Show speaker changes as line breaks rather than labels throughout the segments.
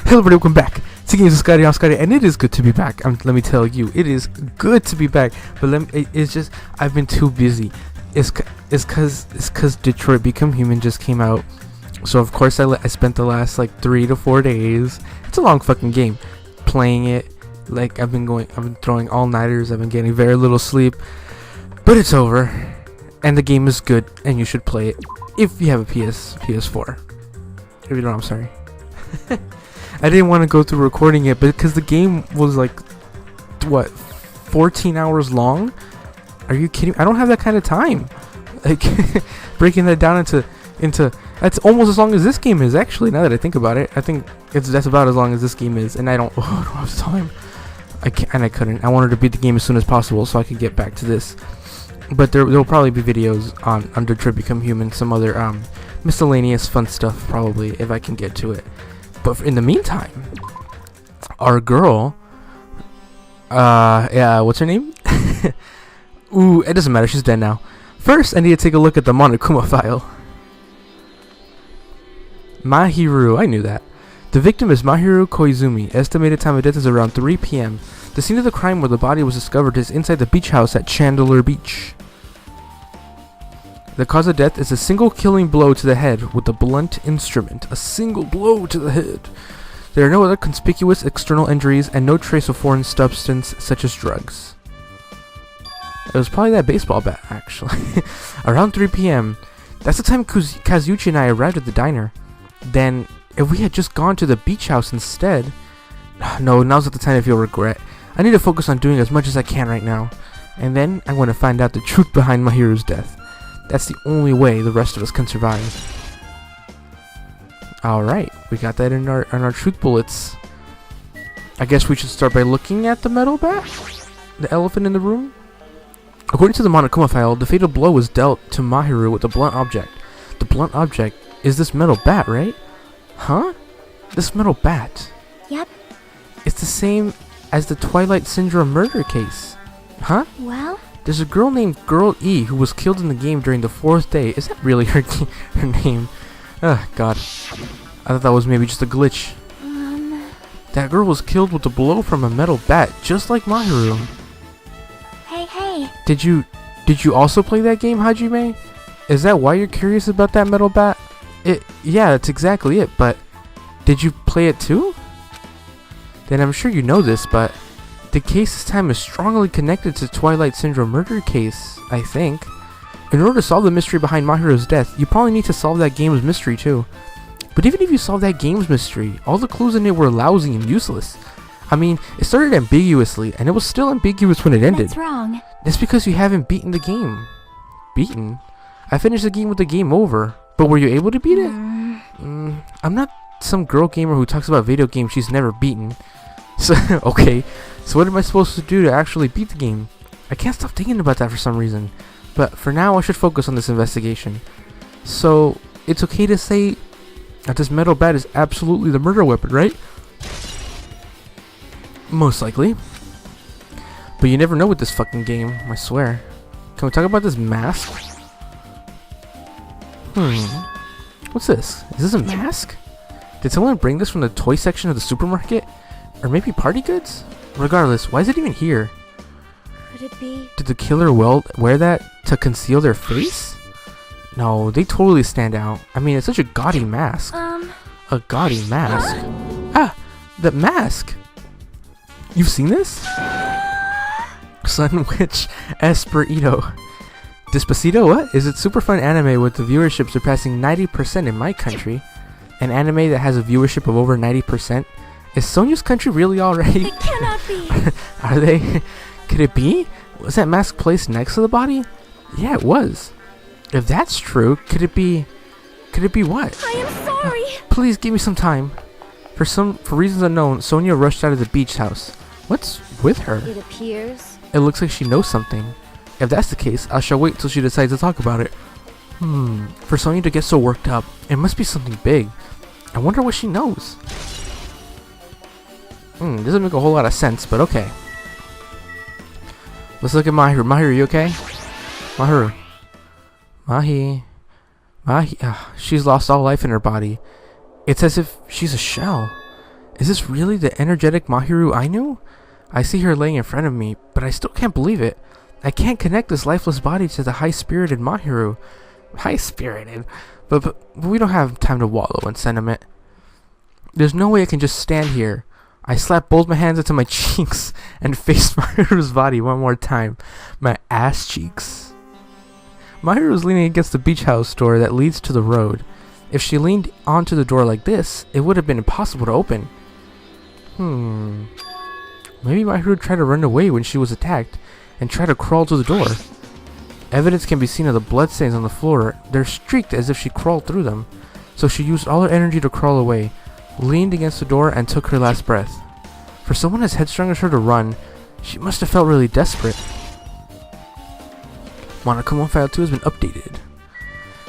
Hello everybody, welcome back to Games with Scotty. I'm Scotty, and it is good to be back. Let me tell you, it is good to be back. But it's just I've been too busy. It's cause Detroit Become Human just came out, so of course I spent the last like 3 to 4 days. It's a long fucking game. Playing it, like I've been throwing all-nighters. I've been getting very little sleep, but it's over, and the game is good, and you should play it if you have a PS4. If you don't, I'm sorry. I didn't want to go through recording it, but because the game was like, what, 14 hours long? Are you kidding? I don't have that kind of time. Like, breaking that down into that's almost as long as this game is, actually, now that I think about it. I think that's about as long as this game is, and I don't have time. I couldn't. I wanted to beat the game as soon as possible so I could get back to this. But there will probably be videos on Detroit Become Human, some other miscellaneous fun stuff, probably, if I can get to it. But in the meantime, our girl, yeah, what's her name? Ooh, it doesn't matter, she's dead now. First, I need to take a look at the Monokuma file. Mahiru, I knew that. The victim is Mahiru Koizumi. Estimated time of death is around 3 p.m. The scene of the crime where the body was discovered is inside the beach house at Chandler Beach. The cause of death is a single killing blow to the head with a blunt instrument. A single blow to the head. There are no other conspicuous external injuries and no trace of foreign substance such as drugs. It was probably that baseball bat, actually. Around 3 p.m. That's the time Kazuchi and I arrived at the diner. Then, if we had just gone to the beach house instead... No, now's not the time to feel regret. I need to focus on doing as much as I can right now. And then, I'm going to find out the truth behind Mahiru's death. That's the only way the rest of us can survive. Alright, we got that in our truth bullets. I guess we should start by looking at the metal bat? The elephant in the room? According to the Monokuma file, the fatal blow was dealt to Mahiru with a blunt object. The blunt object is this metal bat, right? Huh? This metal bat?
Yep.
It's the same as the Twilight Syndrome murder case. Huh?
Well?
There's a girl named Girl E who was killed in the game during the 4th day. Is that really her name? Oh, God. I thought that was maybe just a glitch. That girl was killed with a blow from a metal bat, just like Mahiru.
Hey.
Did you also play that game, Hajime? Is that why you're curious about that metal bat? Yeah, that's exactly it, but did you play it too? Then I'm sure you know this, but the case this time is strongly connected to Twilight Syndrome murder case, I think. In order to solve the mystery behind Mahiru's death, you probably need to solve that game's mystery too. But even if you solve that game's mystery, all the clues in it were lousy and useless. I mean, it started ambiguously, and it was still ambiguous when it ended.
What's wrong?
That's because you haven't beaten the game. Beaten? I finished the game with the game over, but were you able to beat it? I'm not some girl gamer who talks about video games she's never beaten. So, okay, so what am I supposed to do to actually beat the game? I can't stop thinking about that for some reason. But for now, I should focus on this investigation. So, it's okay to say that this metal bat is absolutely the murder weapon, right? Most likely. But you never know with this fucking game, I swear. Can we talk about this mask? What's this? Is this a mask? Did someone bring this from the toy section of the supermarket? Or maybe party goods? Regardless, why is it even here?
Could it be?
Did the killer wear that to conceal their face? No, they totally stand out. I mean, it's such a gaudy mask. A gaudy mask? Ah! The mask! You've seen this? Sun Witch Esperito. Despacito? What? Is it super fun anime with the viewership surpassing 90% in my country? An anime that has a viewership of over 90%? Is Sonia's country really alright?
It cannot be!
Are they? Could it be? Was that mask placed next to the body? Yeah, it was. If that's true, could it be what?
I am sorry!
Please give me some time. For reasons unknown, Sonia rushed out of the beach house. What's with her?
It appears.
It looks like she knows something. If that's the case, I shall wait till she decides to talk about it. For Sonia to get so worked up, it must be something big. I wonder what she knows. Doesn't make a whole lot of sense, but okay. Let's look at Mahiru. Mahiru, you okay? Mahiru. Mahi. She's lost all life in her body. It's as if she's a shell. Is this really the energetic Mahiru I knew? I see her laying in front of me, but I still can't believe it. I can't connect this lifeless body to the high-spirited Mahiru. High-spirited? But we don't have time to wallow in sentiment. There's no way I can just stand here. I slapped both my hands into my cheeks and faced Mahiru's body one more time. My ass cheeks. Mahiru was leaning against the beach house door that leads to the road. If she leaned onto the door like this, it would have been impossible to open. Maybe Mahiru tried to run away when she was attacked and tried to crawl to the door. Evidence can be seen of the bloodstains on the floor. They're streaked as if she crawled through them. So she used all her energy to crawl away, leaned against the door, and took her last breath. For someone as headstrong as her to run, she must have felt really desperate. Monokuma File 2 has been updated.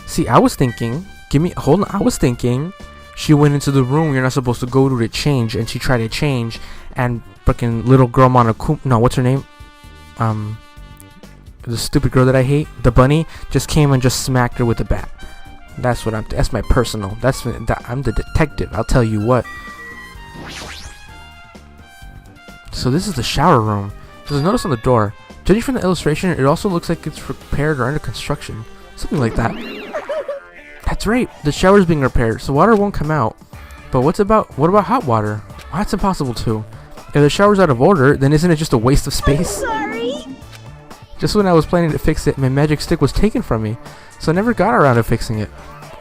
See, I was thinking, I was thinking she went into the room you're not supposed to go to change, and she tried to change, and fucking little girl Monokuma, no, what's her name? The stupid girl that I hate, the bunny, just came and just smacked her with a bat. That's what that's my personal, I'm the detective, I'll tell you what. So this is the shower room. There's a notice on the door. Judging from the illustration, it also looks like it's repaired or under construction. Something like that. That's right, the shower's being repaired, so water won't come out. But what about hot water? Well, that's impossible too. If the shower's out of order, then isn't it just a waste of space?
Sorry.
Just when I was planning to fix it, my magic stick was taken from me, so I never got around to fixing it.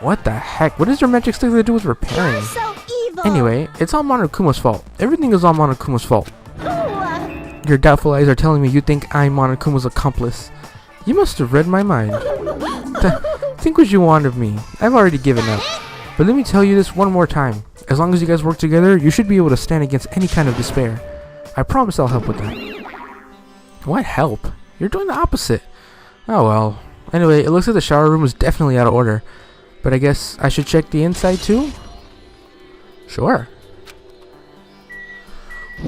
What the heck? What does your magic stick to do with repairing?
You're so evil.
Anyway, it's all Monokuma's fault. Everything is all Monokuma's fault.
Ooh.
Your doubtful eyes are telling me you think I'm Monokuma's accomplice. You must have read my mind. Think what you want of me. I've already given up. But let me tell you this one more time. As long as you guys work together, you should be able to stand against any kind of despair. I promise I'll help with that. What help? You're doing the opposite. Oh well. Anyway, it looks like the shower room is definitely out of order. But I guess I should check the inside too? Sure.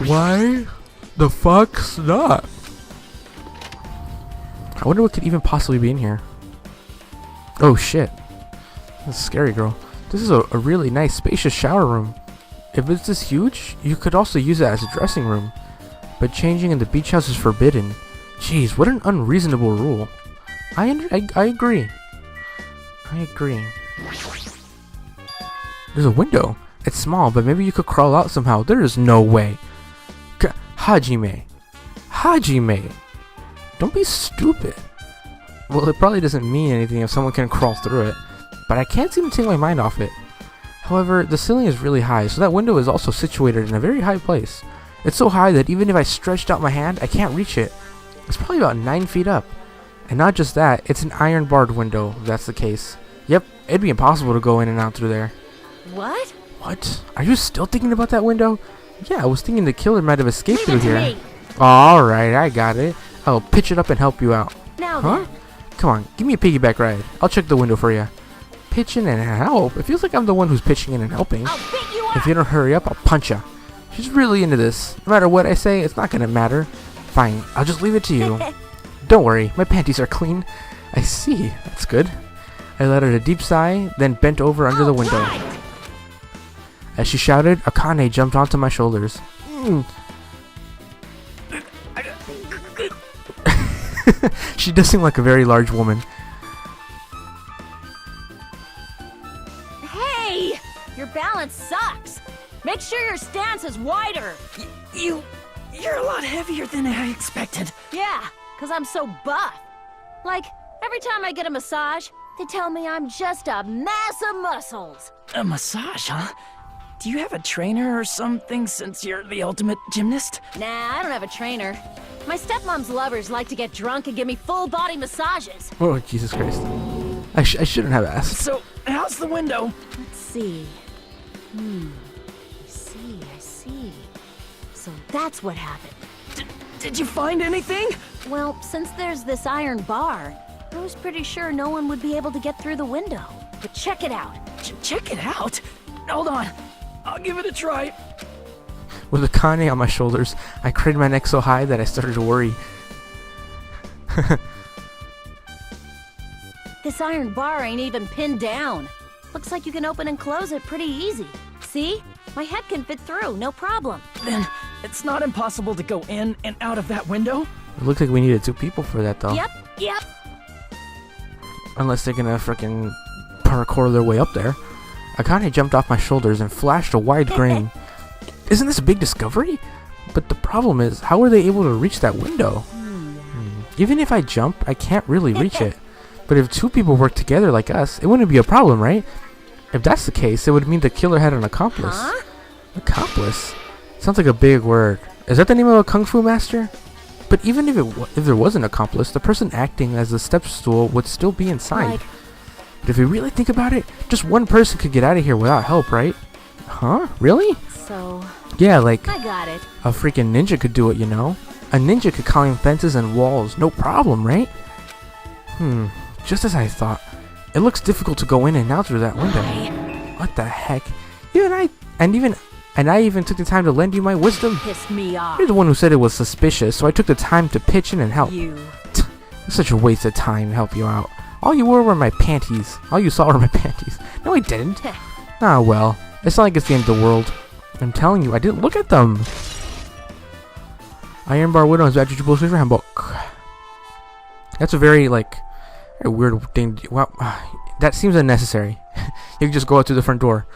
Why the fuck's not? I wonder what could even possibly be in here. Oh shit. That's a scary girl. This is a really nice spacious shower room. If it's this huge, you could also use it as a dressing room. But changing in the beach house is forbidden. Jeez, what an unreasonable rule. I agree. I agree. There's a window. It's small, but maybe you could crawl out somehow. There is no way. Hajime. Hajime. Don't be stupid. Well, it probably doesn't mean anything if someone can crawl through it, but I can't seem to take my mind off it. However, the ceiling is really high, so that window is also situated in a very high place. It's so high that even if I stretched out my hand, I can't reach it. It's probably about 9 feet up. And not just that, it's an iron barred window, if that's the case. Yep, it'd be impossible to go in and out through there.
What?
What? Are you still thinking about that window? Yeah, I was thinking the killer might have escaped through here.
Me.
Alright, I got it. I'll pitch it up and help you out.
Now
Huh?
then.
Come on, give me a piggyback ride. I'll check the window for you. Pitch in and help? It feels like I'm the one who's pitching in and helping.
I'll beat you up.
If you don't hurry up, I'll punch ya. She's really into this. No matter what I say, it's not gonna matter. Fine, I'll just leave it to you. Don't worry, my panties are clean. I see, that's good. I let out a deep sigh, then bent over under the window.
Right.
As she shouted, Akane jumped onto my shoulders. She does seem like a very large woman.
Hey! Your balance sucks. Make sure your stance is wider.
You're a lot heavier than I expected.
Yeah, because I'm so buff. Like, every time I get a massage, they tell me I'm just a mass of muscles.
A massage, huh? Do you have a trainer or something since you're the ultimate gymnast?
Nah, I don't have a trainer. My stepmom's lovers like to get drunk and give me full body massages.
Oh, Jesus Christ. I shouldn't have asked.
So, how's the window?
Let's see. I see. So that's what happened.
Did you find anything?
Well, since there's this iron bar, I was pretty sure no one would be able to get through the window. But check it out.
Check it out. Hold on. I'll give it a try.
With Akane on my shoulders, I craned my neck so high that I started to worry.
This iron bar ain't even pinned down. Looks like you can open and close it pretty easy. See? My head can fit through, no problem.
Then it's not impossible to go in and out of that window?
It looks like we needed 2 people for that, though.
Yep.
Unless they're gonna frickin' parkour their way up there. Akane jumped off my shoulders and flashed a wide grin. Isn't this a big discovery? But the problem is, how were they able to reach that window? Even if I jump, I can't really reach it. But if 2 people work together like us, it wouldn't be a problem, right? If that's the case, it would mean the killer had an accomplice.
Huh?
Accomplice? Sounds like a big word. Is that the name of a kung fu master? But even if there was an accomplice, the person acting as the step stool would still be inside.
Right.
But if you really think about it, just one person could get out of here without help, right? Huh? Really?
So,
Yeah, like
I got it.
a freaking ninja could do it, you know? A ninja could climb fences and walls, no problem, right? Just as I thought. It looks difficult to go in and out through that window. What the heck? I even took the time to lend you my wisdom.
Pissed me off.
You're the one who said it was suspicious, so I took the time to pitch in and help.
You.
It's such a waste of time to help you out. All you wore were my panties. All you saw were my panties. No, I didn't. Ah, well. It's not like it's the end of the world. I'm telling you, I didn't look at them. Iron Bar Widow is Art.jpg Flavor Handbook. That's a very, like, a weird thing. Wow. That seems unnecessary. You can just go out through the front door.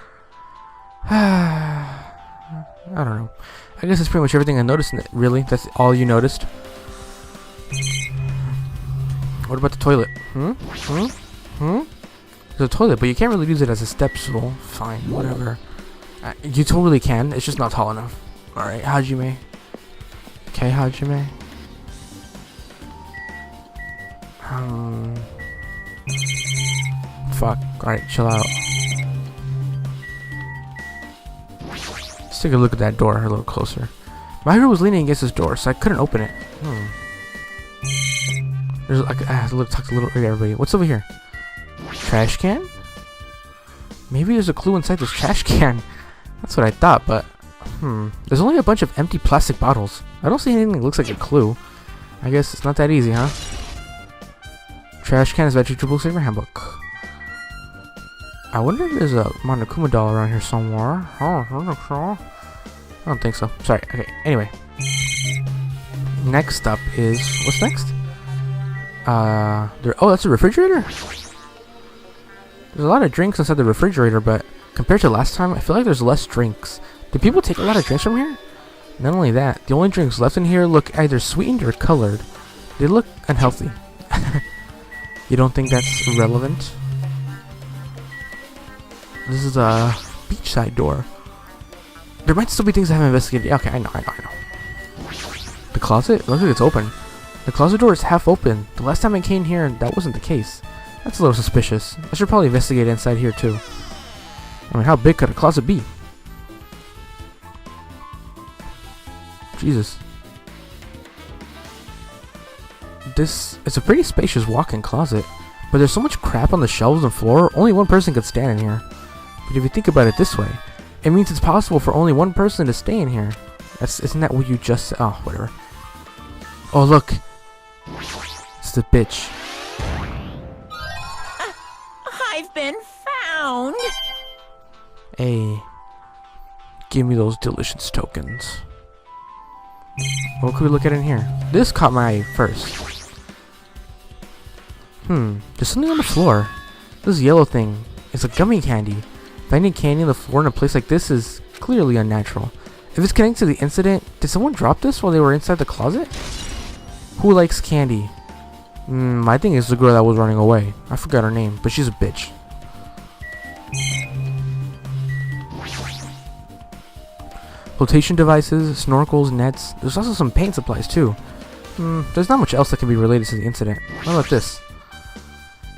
I don't know. I guess that's pretty much everything I noticed in it. Really? That's all you noticed? What about the toilet? There's a toilet, but you can't really use it as a step stool. Fine, whatever. You totally can. It's just not tall enough. Alright, Hajime. Okay, Hajime. Fuck. Alright, chill out. Let's take a look at that door a little closer. My hero was leaning against this door, so I couldn't open it. There's like talk a little everybody. What's over here? Trash can? Maybe there's a clue inside this trash can. That's what I thought, but there's only a bunch of empty plastic bottles. I don't see anything that looks like a clue. I guess it's not that easy, huh? Trash can is Vegetable Saver Handbook. I wonder if there's a Monokuma doll around here somewhere. I don't think so. Sorry. Okay. Anyway. Next up is... What's next? Oh, that's a refrigerator? There's a lot of drinks inside the refrigerator, but compared to last time, I feel like there's less drinks. Do people take a lot of drinks from here? Not only that, the only drinks left in here look either sweetened or colored. They look unhealthy. You don't think that's relevant? This is a beachside door. There might still be things I haven't investigated. Okay, I know. The closet? It looks like it's open. The closet door is half open. The last time I came here, that wasn't the case. That's a little suspicious. I should probably investigate inside here too. I mean, how big could a closet be? Jesus. This is a pretty spacious walk-in closet, but there's so much crap on the shelves and floor, only one person could stand in here. But if you think about it this way, it means it's possible for only one person to stay in here. Isn't that what you just said? Oh, whatever. Oh, look. It's the bitch.
I've been found.
Hey. Give me those delicious tokens. What could we look at in here? This caught my eye first. There's something on the floor. This yellow thing is a gummy candy. Finding candy on the floor in a place like this is clearly unnatural. If it's connected to the incident, did someone drop this while they were inside the closet? Who likes candy? I think it's the girl that was running away. I forgot her name, but she's a bitch. Flotation devices, snorkels, nets. There's also some paint supplies too. There's not much else that can be related to the incident. What about this?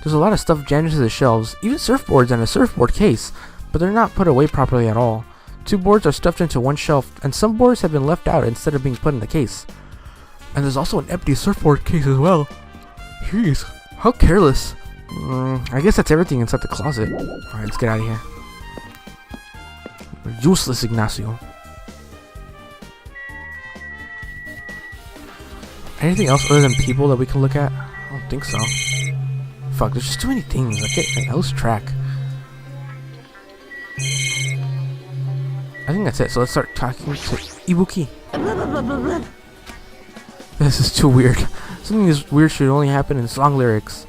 There's a lot of stuff jammed into the shelves, even surfboards and a surfboard case, but they're not put away properly at all. 2 boards are stuffed into one shelf, and some boards have been left out instead of being put in the case. And there's also an empty surfboard case as well. Jeez, how careless. I guess that's everything inside the closet. Alright, let's get out of here. Useless Ignacio. Anything else other than people that we can look at? I don't think so. Fuck, there's just too many things. I lose track. I think that's it. So let's start talking to Ibuki. This is too weird. Something this weird should only happen in song lyrics.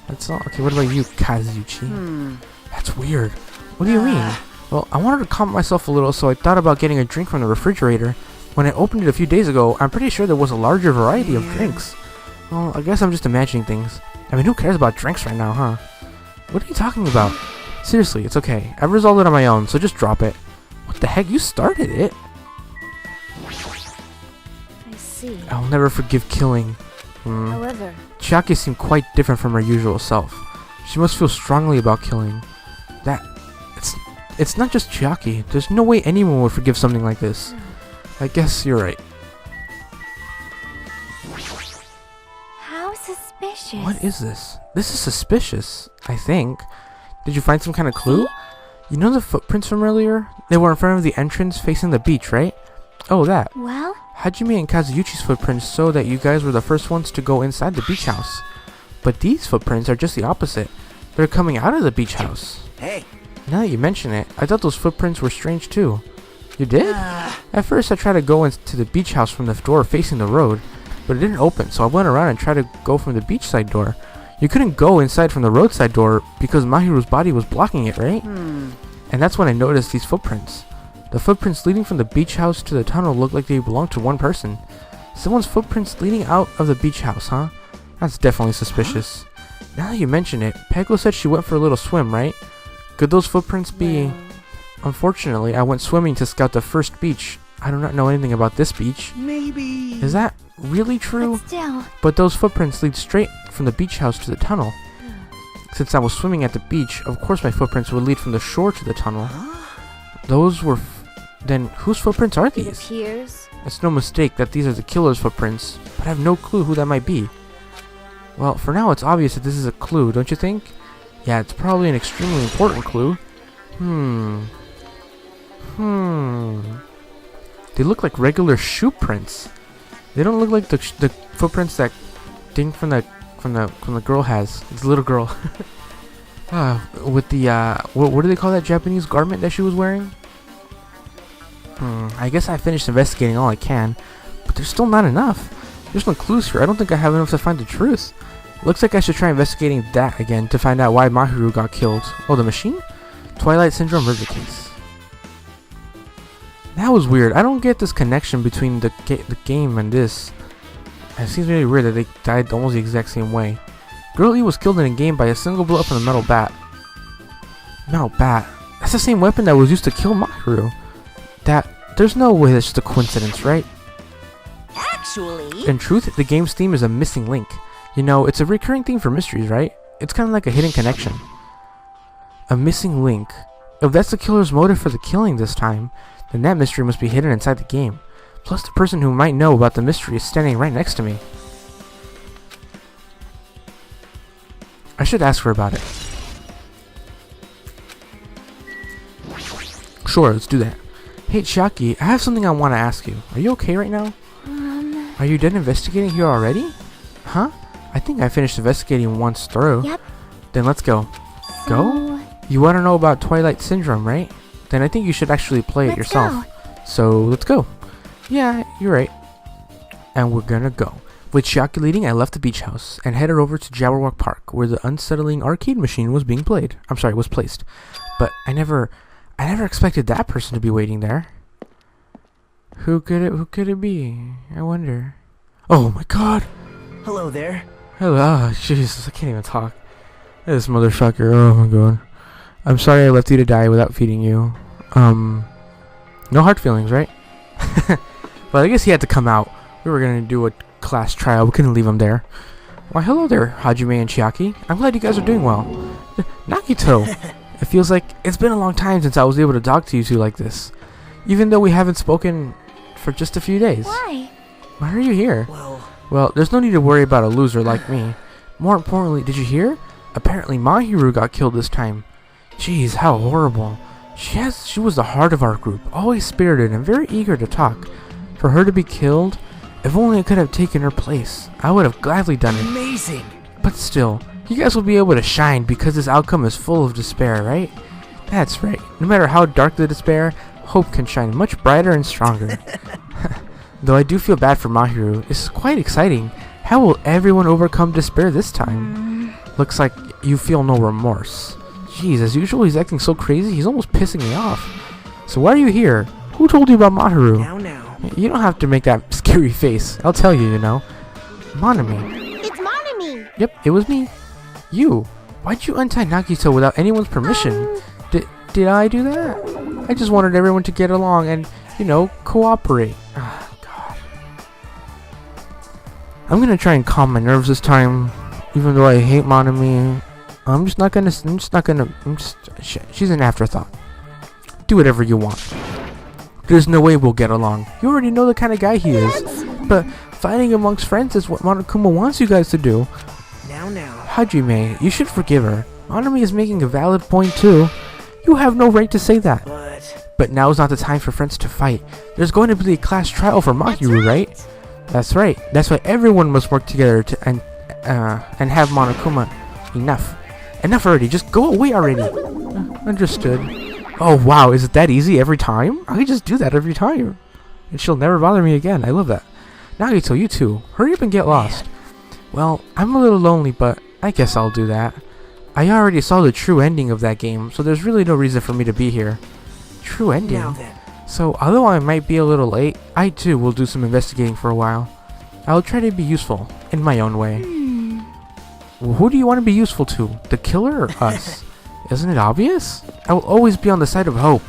That's all. Okay, what about you, Kazuchi? That's weird. What do you mean? Well, I wanted to calm myself a little, so I thought about getting a drink from the refrigerator. When I opened it a few days ago, I'm pretty sure there was a larger variety of drinks. Well, I guess I'm just imagining things. I mean, who cares about drinks right now, huh? What are you talking about? Seriously, it's okay. I've resolved it on my own, so just drop it. What the heck? You started it?
I see.
I'll never forgive killing.
However,
Chiaki seemed quite different from her usual self. She must feel strongly about killing. It's not just Chiaki. There's no way anyone would forgive something like this. I guess you're right.
how suspicious.
What is this? This is suspicious, I think. Did you find some kind of clue? You know the footprints from earlier? They were in front of the entrance facing the beach, right? Oh, that.
Well,
Hajime and Kazuichi's footprints show that you guys were the first ones to go inside the beach house. But these footprints are just the opposite. They're coming out of the beach house.
Hey.
Now that you mention it, I thought those footprints were strange too. You did? At first I tried to go into the beach house from the door facing the road, but it didn't open, so I went around and tried to go from the beachside door. You couldn't go inside from the roadside door because Mahiru's body was blocking it, right? And that's when I noticed these footprints. The footprints leading from the beach house to the tunnel looked like they belonged to one person. Someone's footprints leading out of the beach house, huh? That's definitely suspicious. Now that you mention it, Peglo said she went for a little swim, right? Could those footprints be... Unfortunately, I went swimming to scout the first beach. I do not know anything about this beach.
Maybe.
Is that really true?
but still,
But those footprints lead straight from the beach house to the tunnel. Since I was swimming at the beach, of course my footprints would lead from the shore to the tunnel. Those were... Then whose footprints are
it
these?
appears.
It's no mistake that these are the killer's footprints, but I have no clue who that might be. Well, for now it's obvious that this is a clue, don't you think? Yeah, it's probably an extremely important clue. They look like regular shoe prints. They don't look like the footprints that thing from the girl has. It's a little girl. With the what do they call that Japanese garment that she was wearing? I guess I finished investigating all I can, but there's still not enough. There's no clues here. I don't think I have enough to find the truth. Looks like I should try investigating that again to find out why Mahiru got killed. Oh, the machine? Twilight Syndrome murder case. That was weird. I don't get this connection between the game and this. It seems really weird that they died almost the exact same way. Girl E was killed in a game by a single blow from a metal bat. Metal bat? That's the same weapon that was used to kill Mahiru. There's no way that's just a coincidence, right?
Actually,
In truth, the game's theme is a missing link. You know, it's a recurring theme for mysteries, right? It's kind of like a hidden connection. A missing link. If that's the killer's motive for the killing this time, then that mystery must be hidden inside the game. Plus, the person who might know about the mystery is standing right next to me. I should ask her about it. Sure, let's do that. Hey, Chiaki, I have something I want to ask you. Are you okay right now? Are you done investigating here already? Huh? I think I finished investigating once through.
Yep.
Then let's go.
So,
Go? You want to know about Twilight Syndrome, right? Then I think you should actually play it
Let's
yourself. So, let's go. Yeah, you're right. And we're gonna go. With Chiaki leading, I left the beach house and headed over to Jabberwock Park, where the unsettling arcade machine was being played. Was placed. But I never expected that person to be waiting there. Who could it be? I wonder. Oh my god!
Hello there.
Hello, Jesus, I can't even talk. This motherfucker, oh my god. I'm sorry I left you to die without feeding you. No hard feelings, right? But I guess he had to come out. We were gonna do a class trial, we couldn't leave him there. Why, hello there, Hajime and Chiaki. I'm glad you guys are doing well. Nagito! It feels like it's been a long time since I was able to talk to you two like this. Even though we haven't spoken for just a few days.
why?
Why are you here?
Well,
there's no need to worry about a loser like me. More importantly, did you hear? Apparently Mahiru got killed this time. Jeez, how horrible. She was the heart of our group, always spirited and very eager to talk. For her to be killed, if only I could have taken her place, I would have gladly done it.
amazing.
But still, you guys will be able to shine because this outcome is full of despair, right? That's right. No matter how dark the despair, hope can shine much brighter and stronger. Though I do feel bad for Mahiru, this is quite exciting. How will everyone overcome despair this time? Looks like you feel no remorse. Jeez, as usual, he's acting so crazy, he's almost pissing me off. So why are you here? Who told you about Mahiru?
Now.
You don't have to make that scary face. I'll tell you, you know. Monomi.
It's Monomi.
Yep, it was me. You. Why'd you untie Nagito without anyone's permission? Did I do that? I just wanted everyone to get along and, you know, cooperate. Ah, God. I'm gonna try and calm my nerves this time, even though I hate Monomi. She's an afterthought. Do whatever you want. There's no way we'll get along. You already know the kind of guy he is. But fighting amongst friends is what Monokuma wants you guys to do.
Now.
Hajime, you should forgive her. Monomi is making a valid point too. You have no right to say that. But now's not the time for friends to fight. There's going to be a class trial for Mahiru, right? That's right. That's why everyone must work together to and have Monokuma. Enough already. Just go away already. Understood. Oh wow, is it that easy every time? I can just do that every time. And she'll never bother me again. I love that. Nagito, you too. Hurry up and get lost. Well, I'm a little lonely, but I guess I'll do that. I already saw the true ending of that game, so there's really no reason for me to be here. True ending?
Now then.
So, although I might be a little late, I too will do some investigating for a while. I'll try to be useful, in my own way. Well, who do you want to be useful to? The killer or us? Isn't it obvious? I will always be on the side of hope.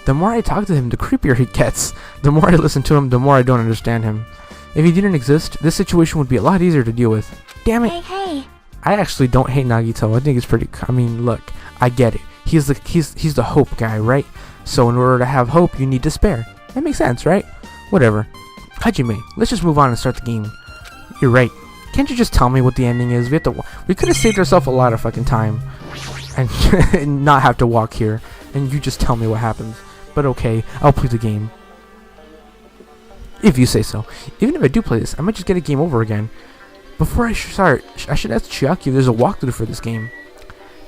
The more I talk to him, the creepier he gets. The more I listen to him, the more I don't understand him. If he didn't exist, this situation would be a lot easier to deal with. Damn it!
Hey.
I actually don't hate Nagito. I think it's pretty. I mean, look, I get it. He's the hope guy, right? So in order to have hope, you need despair. That makes sense, right? Whatever. Hajime, let's just move on and start the game. You're right. Can't you just tell me what the ending is? We could have saved ourselves a lot of fucking time, and not have to walk here. And you just tell me what happens. But okay, I'll play the game. If you say so. Even if I do play this, I might just get a game over again. Before I start, I should ask Chiaki if there's a walkthrough for this game.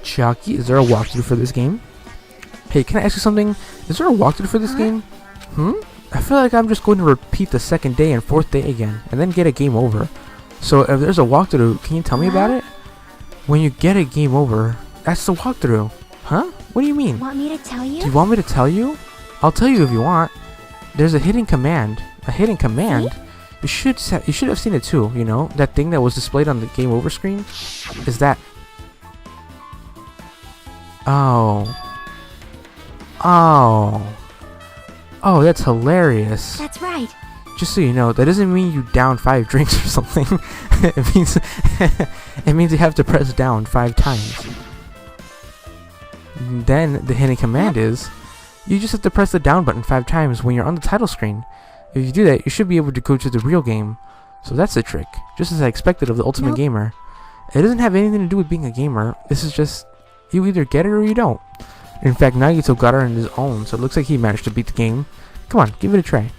Chiaki, is there a walkthrough for this game? Hey, can I ask you something? Is there a walkthrough for this game? I feel like I'm just going to repeat the second day and fourth day again, and then get a game over. So if there's a walkthrough, can you tell me about it? When you get a game over, that's the walkthrough. Huh? What do you mean?
Want me to tell you?
Do you want me to tell you? I'll tell you if you want. There's a hidden command. A hidden command? You should have seen it too, you know? That thing that was displayed on the game over screen? Is that... Oh, that's hilarious.
That's right.
Just so you know, that doesn't mean you down 5 drinks or something. it means you have to press down 5 times. Then the hidden command is, you just have to press the down button 5 times when you're on the title screen. If you do that, you should be able to go to the real game. So that's the trick, just as I expected of the Ultimate Gamer. It doesn't have anything to do with being a gamer. This is just, you either get it or you don't. In fact, Nagito got it on his own, so it looks like he managed to beat the game. Come on, give it a try.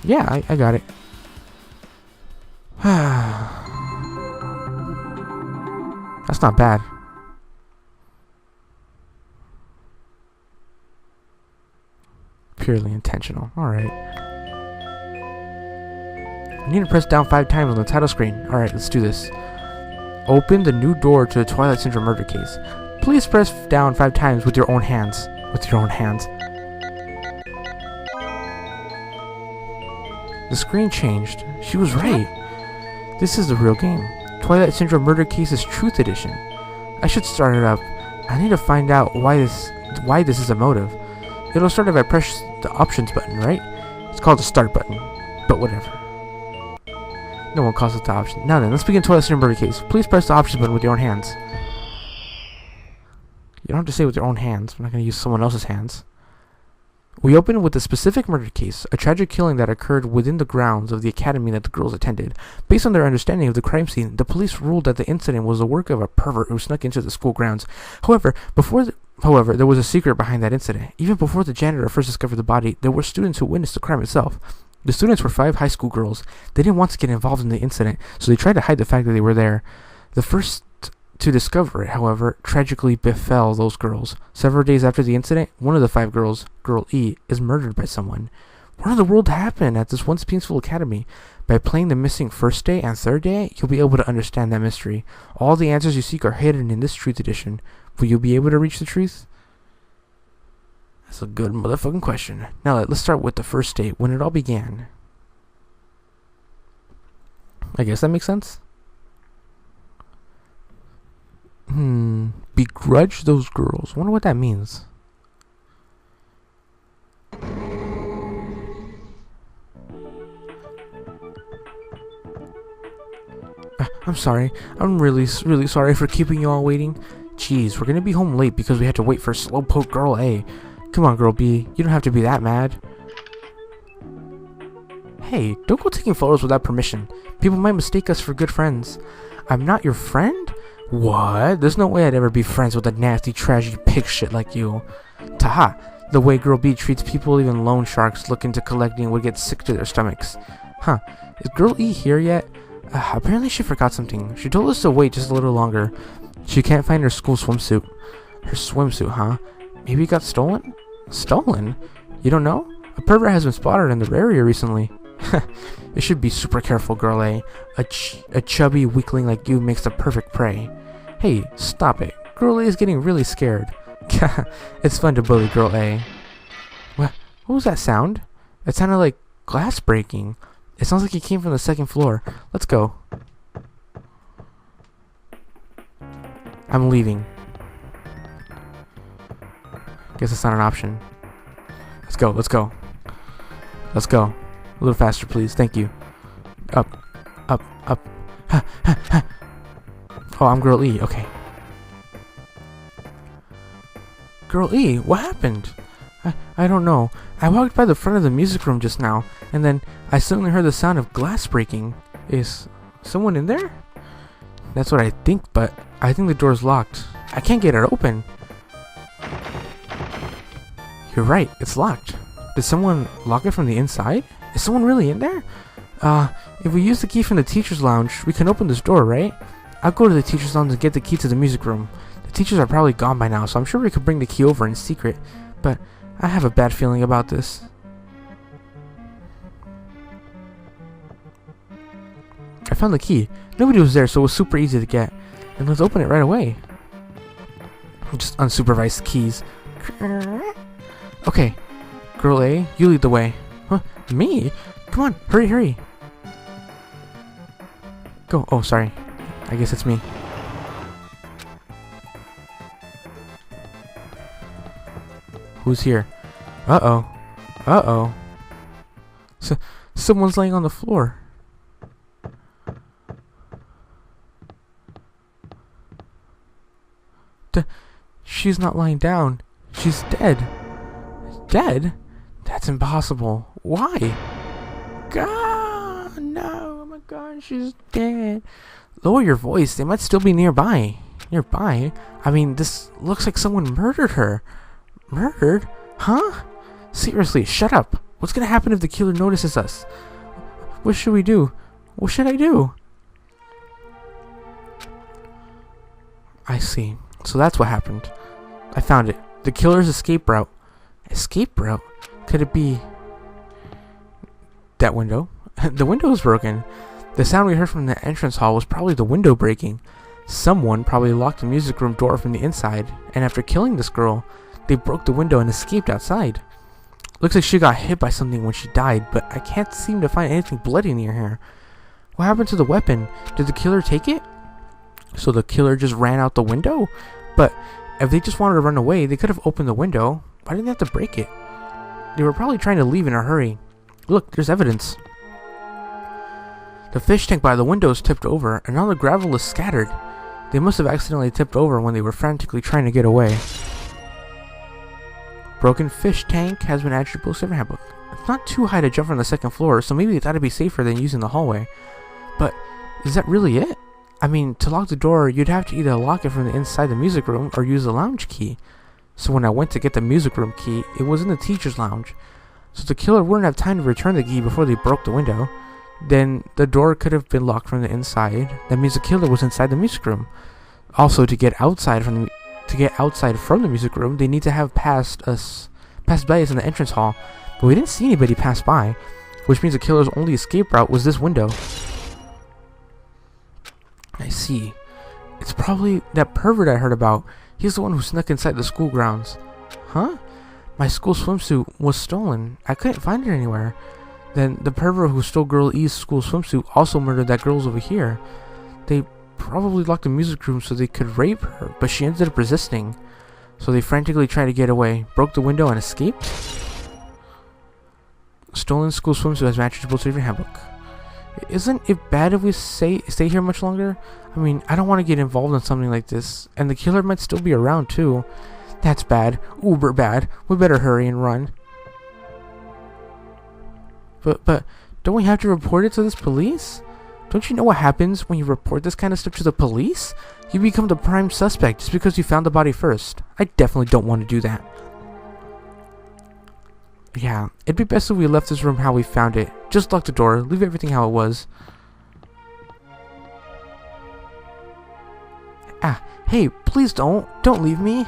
Yeah, I got it. That's not bad. Purely intentional. Alright. I need to press down 5 times on the title screen. Alright, let's do this. Open the new door to the Twilight Syndrome murder case. Please press down 5 times with your own hands. The screen changed. She was right. This is the real game. Twilight Syndrome Murder Cases Truth Edition. I should start it up. I need to find out why this is a motive. It'll start if I press the options button, right? It's called the start button. But whatever. No one calls it the option. Now then, let's begin Twilight Syndrome Murder Case. Please press the options button with your own hands. You don't have to say with your own hands. I'm not going to use someone else's hands. We open with a specific murder case, a tragic killing that occurred within the grounds of the academy that the girls attended. Based on their understanding of the crime scene, the police ruled that the incident was the work of a pervert who snuck into the school grounds. However, there was a secret behind that incident. Even before the janitor first discovered the body, there were students who witnessed the crime itself. The students were 5 high school girls. They didn't want to get involved in the incident, so they tried to hide the fact that they were there. The first To discover it, however, tragically befell those girls. Several days after the incident, one of the 5 girls, Girl E, is murdered by someone. What in the world happened at this once peaceful academy? By playing the missing first day and third day, you'll be able to understand that mystery. All the answers you seek are hidden in this Truth Edition. Will you be able to reach the truth? That's a good motherfucking question. Now let's start with the first day, when it all began. I guess that makes sense. Begrudge those girls. Wonder what that means. I'm sorry. I'm really sorry for keeping you all waiting. Jeez, we're gonna be home late because we had to wait for Slowpoke Girl A. Come on, Girl B. You don't have to be that mad. Hey, don't go taking photos without permission. People might mistake us for good friends. I'm not your friend? What? There's no way I'd ever be friends with a nasty, trashy pig shit like you. Taha! The way Girl B treats people, even loan sharks looking to collecting would get sick to their stomachs. Huh. Is Girl E here yet? Apparently she forgot something. She told us to wait just a little longer. She can't find her school swimsuit. Her swimsuit, huh? Maybe it got stolen? Stolen? You don't know? A pervert has been spotted in the area recently. You should be super careful, Girl A. A chubby weakling like you makes the perfect prey. Hey, stop it. Girl A is getting really scared. It's fun to bully Girl A. What was that sound? It sounded like glass breaking. It sounds like it came from the 2nd floor. Let's go. I'm leaving. Guess it's not an option. Let's go, let's go. Let's go. A little faster, please. Thank you. Up. Up. Up. Ha, ha, ha. Oh, I'm Girl E. Okay. Girl E, what happened? I don't know. I walked by the front of the music room just now, and then I suddenly heard the sound of glass breaking. Is someone in there? That's what I think, but I think the door's locked. I can't get it open. You're right, it's locked. Did someone lock it from the inside? Is someone really in there? If we use the key from the teacher's lounge, we can open this door, right? I'll go to the teacher's lounge and get the key to the music room. The teachers are probably gone by now, so I'm sure we could bring the key over in secret. But I have a bad feeling about this. I found the key. Nobody was there, so it was super easy to get. And let's open it right away. Just unsupervised keys. Okay. Girl A, you lead the way. Huh? Me? Come on, hurry, hurry. Go. Oh, sorry. I guess it's me. Who's here? Uh-oh. Uh-oh. Someone's laying on the floor. She's not lying down. She's dead. Dead? That's impossible. Why? God, no. Oh my God, she's dead. Lower your voice. They might still be nearby. Nearby? I mean, this looks like someone murdered her. Murdered? Huh? Seriously, shut up. What's gonna happen if the killer notices us? What should we do? What should I do? I see. So that's what happened. I found it. The killer's escape route. Escape route? Could it be that window? The window was broken. The sound we heard from the entrance hall was probably the window breaking. Someone probably locked the music room door from the inside, and after killing this girl, they broke the window and escaped outside. Looks like she got hit by something when she died, but I can't seem to find anything bloody near her. What happened to the weapon? Did the killer take it? So the killer just ran out the window? But if they just wanted to run away, they could have opened the window. Why didn't they have to break it? They were probably trying to leave in a hurry. Look, there's evidence. The fish tank by the window is tipped over, and all the gravel is scattered. They must have accidentally tipped over when they were frantically trying to get away. Broken fish tank has been added to your Blue Server Handbook. It's not too high to jump from the 2nd floor, so maybe they thought it'd be safer than using the hallway. But is that really it? I mean, to lock the door, you'd have to either lock it from the inside the music room or use the lounge key. So when I went to get the music room key, it was in the teacher's lounge. So the killer wouldn't have time to return the key before they broke the window. Then the door could have been locked from the inside. That means the killer was inside the music room. Also, to get outside from the music room, they need to have passed by us in the entrance hall. But we didn't see anybody pass by, which means the killer's only escape route was this window. I see. It's probably that pervert I heard about. He's the one who snuck inside the school grounds. Huh? My school swimsuit was stolen. I couldn't find it anywhere. Then the pervert who stole Girl E's school swimsuit also murdered that girl's over here. They probably locked the music room so they could rape her, but she ended up resisting. So they frantically tried to get away, broke the window, and escaped? Stolen school swimsuit has matches both of your handbook. Isn't it bad if we stay here much longer? I mean, I don't want to get involved in something like this, and the killer might still be around too. That's bad. Uber bad. We better hurry and run. But don't we have to report it to this police? Don't you know what happens when you report this kind of stuff to the police? You become the prime suspect just because you found the body first. I definitely don't want to do that. Yeah, it'd be best if we left this room how we found it. Just lock the door, leave everything how it was. Ah, hey, please don't leave me.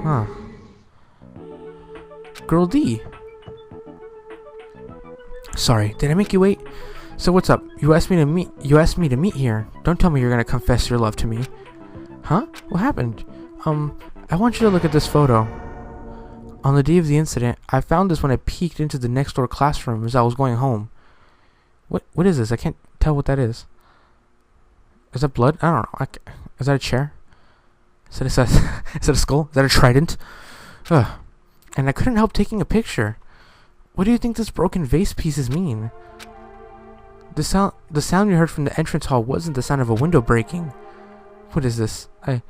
Huh. Girl D. Sorry, did I make you wait? So what's up? You asked me to meet here. Don't tell me you're gonna confess your love to me. Huh? What happened? I want you to look at this photo. On the day of the incident, I found this when I peeked into the next door classroom as I was going home. What is this? I can't tell what that is. Is that blood? I don't know. Is that a chair? Is that a skull? Is that a trident? Ugh. And I couldn't help taking a picture. What do you think this broken vase pieces mean? The sound you heard from the entrance hall wasn't the sound of a window breaking. What is this? I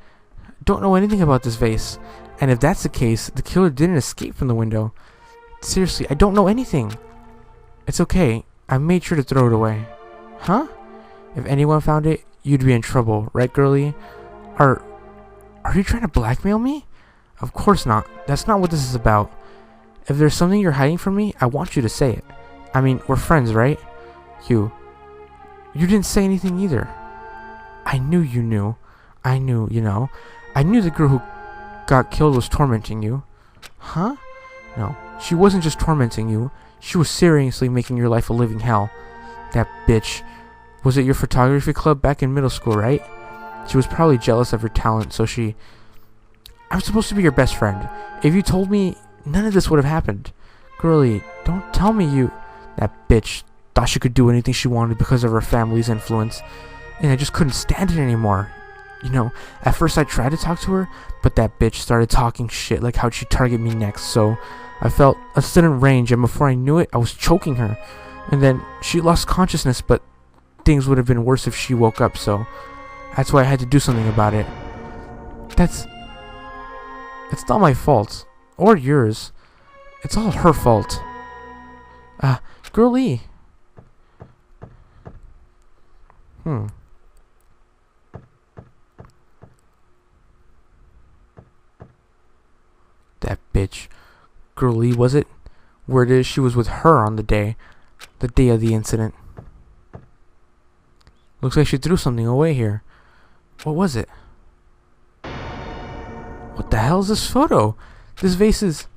don't know anything about this vase. And if that's the case, the killer didn't escape from the window. Seriously, I don't know anything. It's okay. I made sure to throw it away. Huh? If anyone found it, you'd be in trouble, right, girlie? Are you trying to blackmail me? Of course not. That's not what this is about. If there's something you're hiding from me, I want you to say it. I mean, we're friends, right? You didn't say anything either. I knew you knew. I knew, you know. I knew the girl who got killed was tormenting you. Huh? No, she wasn't just tormenting you. She was seriously making your life a living hell. That bitch. Was it your photography club back in middle school, right? She was probably jealous of your talent, so she... I'm supposed to be your best friend. If you told me, none of this would have happened. Girlie, don't tell me you... That bitch thought she could do anything she wanted because of her family's influence. And I just couldn't stand it anymore. You know, at first I tried to talk to her, but that bitch started talking shit like how'd she target me next, so I felt a sudden rage, and before I knew it, I was choking her. And then she lost consciousness, but things would have been worse if she woke up, so that's why I had to do something about it. It's not my fault. Or yours. It's all her fault. Girlie. That bitch. Girlie, was it? Word is she was with her on the day of the incident. Looks like she threw something away here. What was it? What the hell is this photo? This vase is...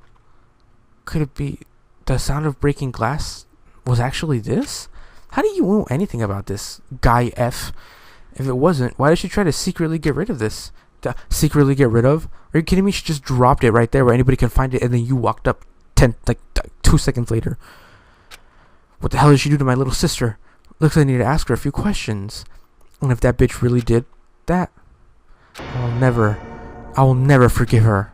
Could it be the sound of breaking glass was actually this? How do you know anything about this, Guy F? If it wasn't, why did she try to secretly get rid of this? Secretly get rid of? Are you kidding me? She just dropped it right there where anybody can find it, and then you walked up 2 seconds later. What the hell did she do to my little sister? Looks like I need to ask her a few questions. And if that bitch really did that, I will never forgive her.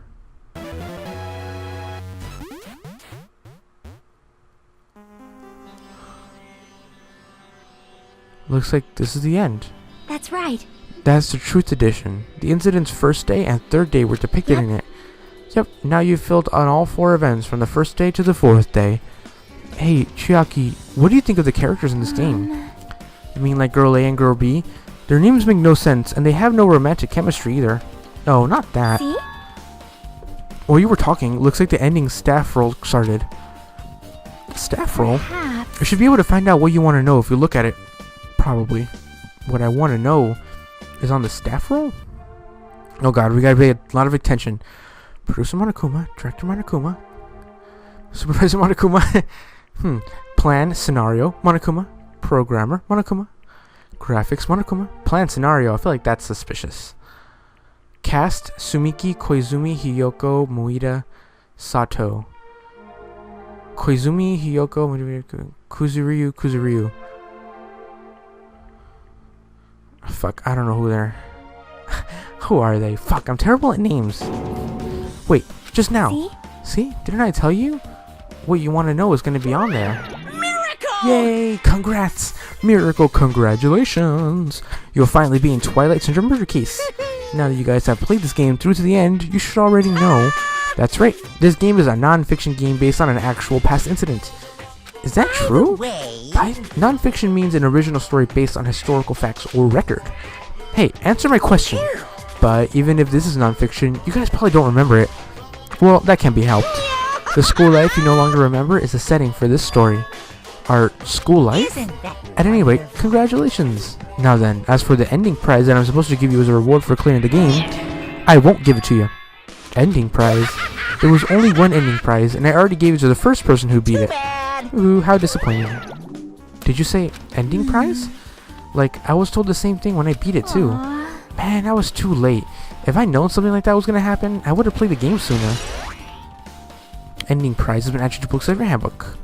Looks like this is the end.
That's right.
That's the Truth Edition. The incident's first day and third day were depicted in it. Yep, now you've filled on all 4 events from the first day to the 4th day. Hey, Chiaki, what do you think of the characters in this game? You mean like Girl A and Girl B? Their names make no sense, and they have no romantic chemistry either. No, not that.
See?
While you were talking, looks like the ending staff roll started. Staff roll?
Perhaps.
You should be able to find out what you want to know if you look at it. Probably. What I want to know is on the staff roll? Oh god, we gotta pay a lot of attention. Producer Monokuma, Director Monokuma, Supervisor Monokuma, Plan, Scenario, Monokuma, Programmer, Monokuma, Graphics, Monokuma, Plan, Scenario, I feel like that's suspicious. Cast, Sumiki, Koizumi, Hiyoko, Moida, Sato. Koizumi, Hiyoko, Kuzuryu. Fuck, I don't know who they're... Who are they? Fuck, I'm terrible at names. Wait, just now. See? Didn't I tell you? What you want to know is going to be on there.
Miracle!
Yay! Congrats! Miracle, congratulations! You'll finally be in Twilight Syndrome Murder Case. Now that you guys have played this game through to the end, you should already know. That's right, this game is a non-fiction game based on an actual past incident. Is that true? Non-fiction means an original story based on historical facts or record. Hey, answer my question. But even if this is non-fiction, you guys probably don't remember it. Well, that can be helped. The school life you no longer remember is the setting for this story. Our school life? At any rate, congratulations. Now then, as for the ending prize that I'm supposed to give you as a reward for clearing the game, I won't give it to you. Ending prize? There was only one ending prize, and I already gave it to the first person who beat it. Ooh, how disappointing. Did you say ending prize? Like, I was told the same thing when I beat it too. Man, I was too late. If I'd known something like that was gonna happen, I would have played the game sooner. Ending prize has been added to books of your handbook.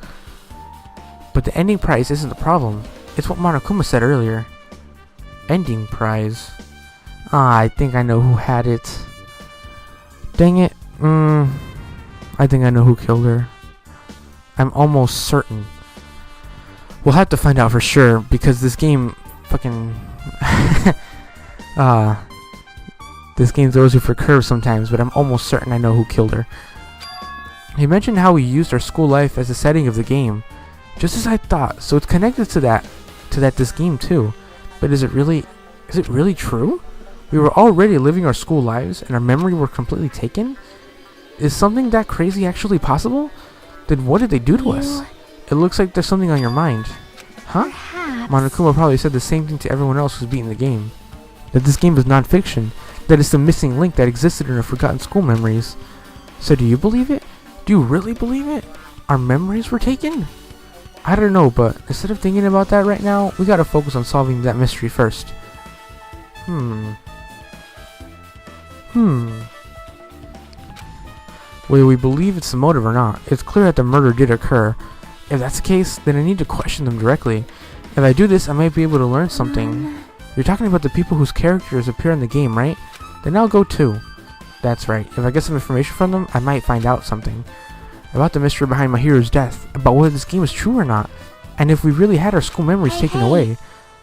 But the ending prize isn't the problem. It's what Monokuma said earlier. Ending prize. I think I know who had it. Dang it. I think I know who killed her. I'm almost certain. We'll have to find out for sure, because this game fucking... this game throws you for curves sometimes, but I'm almost certain I know who killed her. He mentioned how we used our school life as the setting of the game. Just as I thought, so it's connected to that this game too. But is it really true? We were already living our school lives and our memory were completely taken? Is something that crazy actually possible? Then what did they do to us? It looks like there's something on your mind. Huh? Monokuma probably said the same thing to everyone else who's beaten the game. That this game is non-fiction. That it's the missing link that existed in our forgotten school memories. So do you believe it? Do you really believe it? Our memories were taken? I don't know, but instead of thinking about that right now, we gotta focus on solving that mystery first. Whether we believe it's the motive or not, it's clear that the murder did occur. If that's the case, then I need to question them directly. If I do this, I might be able to learn something. You're talking about the people whose characters appear in the game, right? Then I'll go too. That's right. If I get some information from them, I might find out something. About the mystery behind my hero's death, about whether this game is true or not, and if we really had our school memories taken away.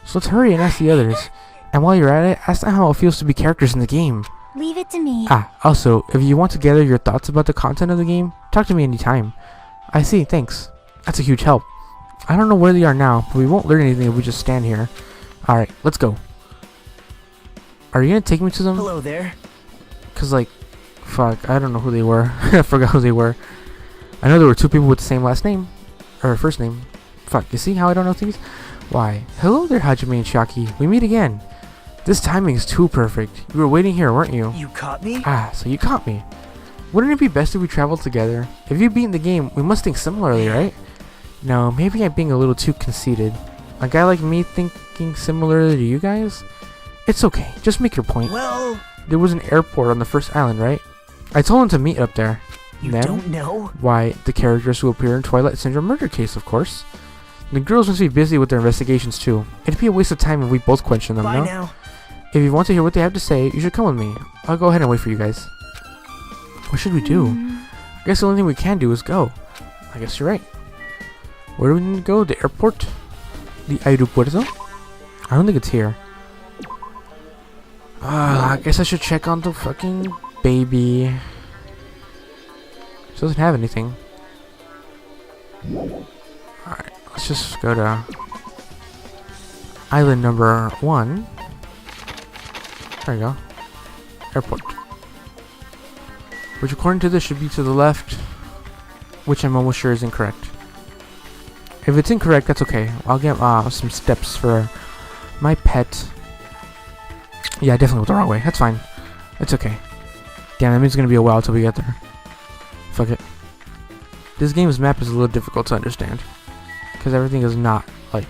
So let's hurry and ask the others. And while you're at it, ask them how it feels to be characters in the game.
Leave it to me.
Also, if you want to gather your thoughts about the content of the game, talk to me anytime. I see, thanks. That's a huge help. I don't know where they are now, but we won't learn anything if we just stand here. Alright, let's go. Are you gonna take me to them?
Hello there.
Cause like, fuck, I don't know who they were. I forgot who they were. I know there were two people with the same last name. Or first name. Fuck, you see how I don't know things? Why? Hello there, Hajime and Shaki. We meet again. This timing is too perfect. You were waiting here, weren't you?
You caught me?
So you caught me. Wouldn't it be best if we traveled together? If you've beaten the game, we must think similarly, right? No, maybe I'm being a little too conceited. A guy like me thinking similarly to you guys? It's okay, just make your point.
Well...
There was an airport on the first island, right? I told him to meet up there.
You
Them?
don't know?
Why, the characters who appear in Twilight Syndrome Murder Case, of course. The girls must be busy with their investigations too. It'd be a waste of time if we both question them,
Bye
no?
now.
If you want to hear what they have to say, you should come with me. I'll go ahead and wait for you guys. What should we do? I guess the only thing we can do is go. I guess you're right. Where do we need to go? The airport? The aeropuerto? I don't think it's here. I guess I should check on the fucking baby. She doesn't have anything. Alright, let's just go to island number 1. There you go. Airport. Which according to this should be to the left. Which I'm almost sure is incorrect. If it's incorrect, that's okay. I'll get some steps for my pet. Yeah, I definitely went the wrong way. That's fine. It's okay. Damn, that means it's gonna be a while till we get there. Fuck it. This game's map is a little difficult to understand. Because everything is not, like...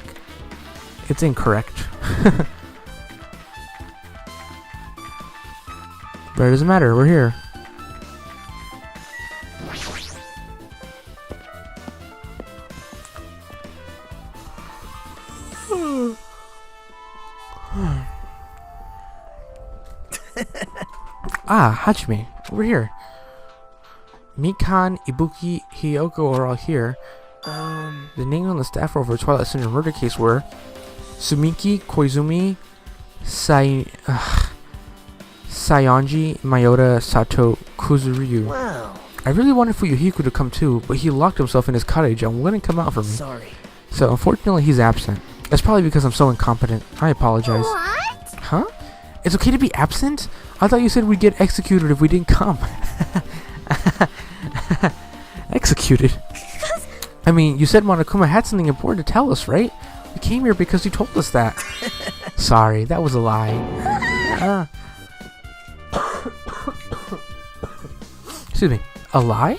It's incorrect. But it doesn't matter, we're here. Ah, Hajime, over here. Mikan, Ibuki, Hiyoko are all here. The names on the staff roll for Twilight Syndrome murder case were Sumiki, Koizumi, Sayonji, Mayota, Sato, Kuzuryu.
Wow.
I really wanted Fuyuhiko to come too, but he locked himself in his cottage and wouldn't come out for me.
Sorry.
So unfortunately he's absent. That's probably because I'm so incompetent. I apologize.
What?
Huh? It's okay to be absent? I thought you said we'd get executed if we didn't come. Executed? I mean, you said Monokuma had something important to tell us, right? We came here because you told us that. Sorry, that was a lie. Excuse me. A lie?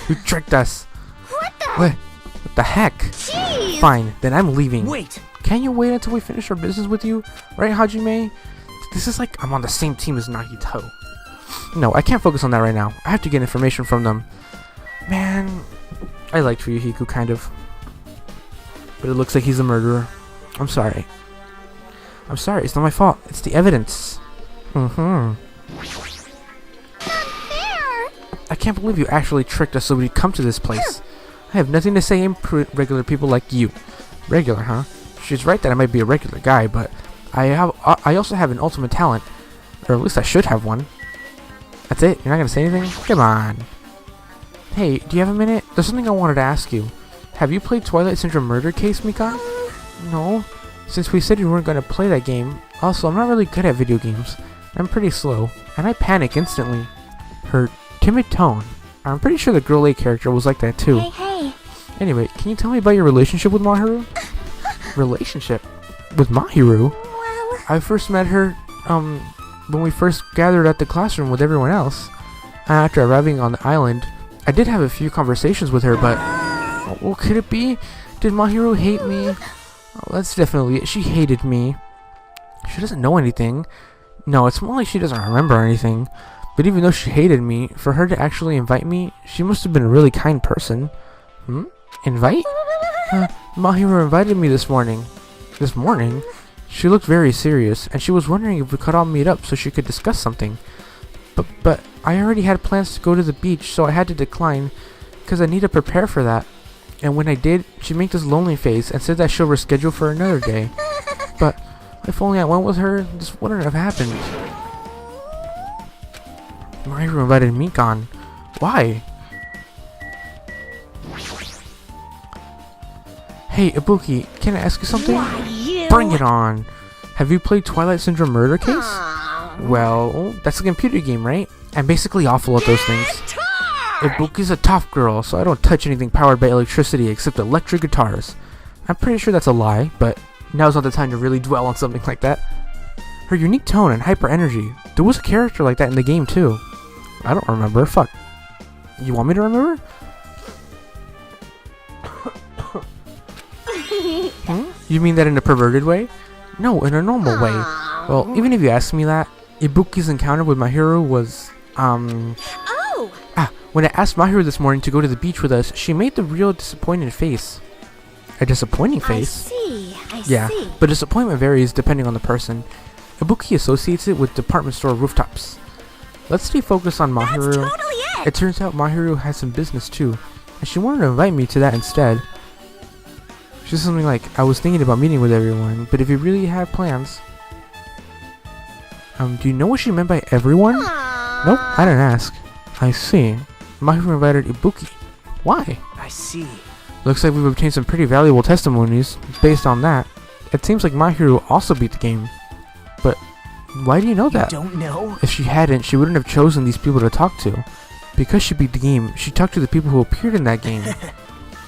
You tricked us. What the heck?
Jeez.
Fine, then I'm leaving.
Wait.
Can you wait until we finish our business with you? Right, Hajime? This is like I'm on the same team as Nagito. No, I can't focus on that right now. I have to get information from them. Man, I liked Fuyuhiko, kind of. But it looks like he's a murderer. I'm sorry. I'm sorry, it's not my fault. It's the evidence. I can't believe you actually tricked us so we'd come to this place. I have nothing to say in regular people like you. Regular, huh? She's right that I might be a regular guy, but I also have an ultimate talent. Or at least I should have one. That's it? You're not gonna say anything? Come on. Hey, do you have a minute? There's something I wanted to ask you. Have you played Twilight Syndrome Murder Case, Mika? No. Since we said you weren't gonna play that game. Also, I'm not really good at video games. I'm pretty slow, and I panic instantly. Her timid tone. I'm pretty sure the Girl A character was like that too.
Hey.
Anyway, can you tell me about your relationship with Mahiru? Relationship? With Mahiru?
Well,
I first met her, when we first gathered at the classroom with everyone else. After arriving on the island, I did have a few conversations with her, but... Well, could it be? Did Mahiru hate me? Oh, that's definitely it. She hated me. She doesn't know anything. No, it's more like she doesn't remember anything. But even though she hated me, for her to actually invite me, she must have been a really kind person. Invite? Mahiru invited me this morning. This morning? She looked very serious, and she was wondering if we could all meet up so she could discuss something. But I already had plans to go to the beach, so I had to decline, because I need to prepare for that. And when I did, she made this lonely face and said that she'll reschedule for another day. But if only I went with her, this wouldn't have happened. Mahiru invited Mikan. Why? Hey, Ibuki, can I ask you something?
why you?
Bring it on! Have you played Twilight Syndrome Murder Case? Well, that's a computer game, right? I'm basically awful at those things. Ibuki's a tough girl, so I don't touch anything powered by electricity except electric guitars. I'm pretty sure that's a lie, but now's not the time to really dwell on something like that. Her unique tone and hyper energy. There was a character like that in the game too. I don't remember. Fuck. You want me to remember? You mean that in a perverted way? No, in a normal way. Well, even if you ask me that, Ibuki's encounter with Mahiru was,
Oh!
when I asked Mahiru this morning to go to the beach with us, she made the real disappointed face. A disappointing face?
I
Yeah,
see.
but disappointment varies depending on the person. Ibuki associates it with department store rooftops. Let's stay focused on
That's
Mahiru.
totally it!
It turns out Mahiru has some business too, and she wanted to invite me to that instead. She's something like, I was thinking about meeting with everyone, but if you really have plans... do you know what she meant by everyone? Nope, I didn't ask. I see. Mahiru invited Ibuki. Why?
I see.
Looks like we've obtained some pretty valuable testimonies based on that. It seems like Mahiru also beat the game. But why do you know that?
Don't know?
If she hadn't, she wouldn't have chosen these people to talk to. Because she beat the game, she talked to the people who appeared in that game.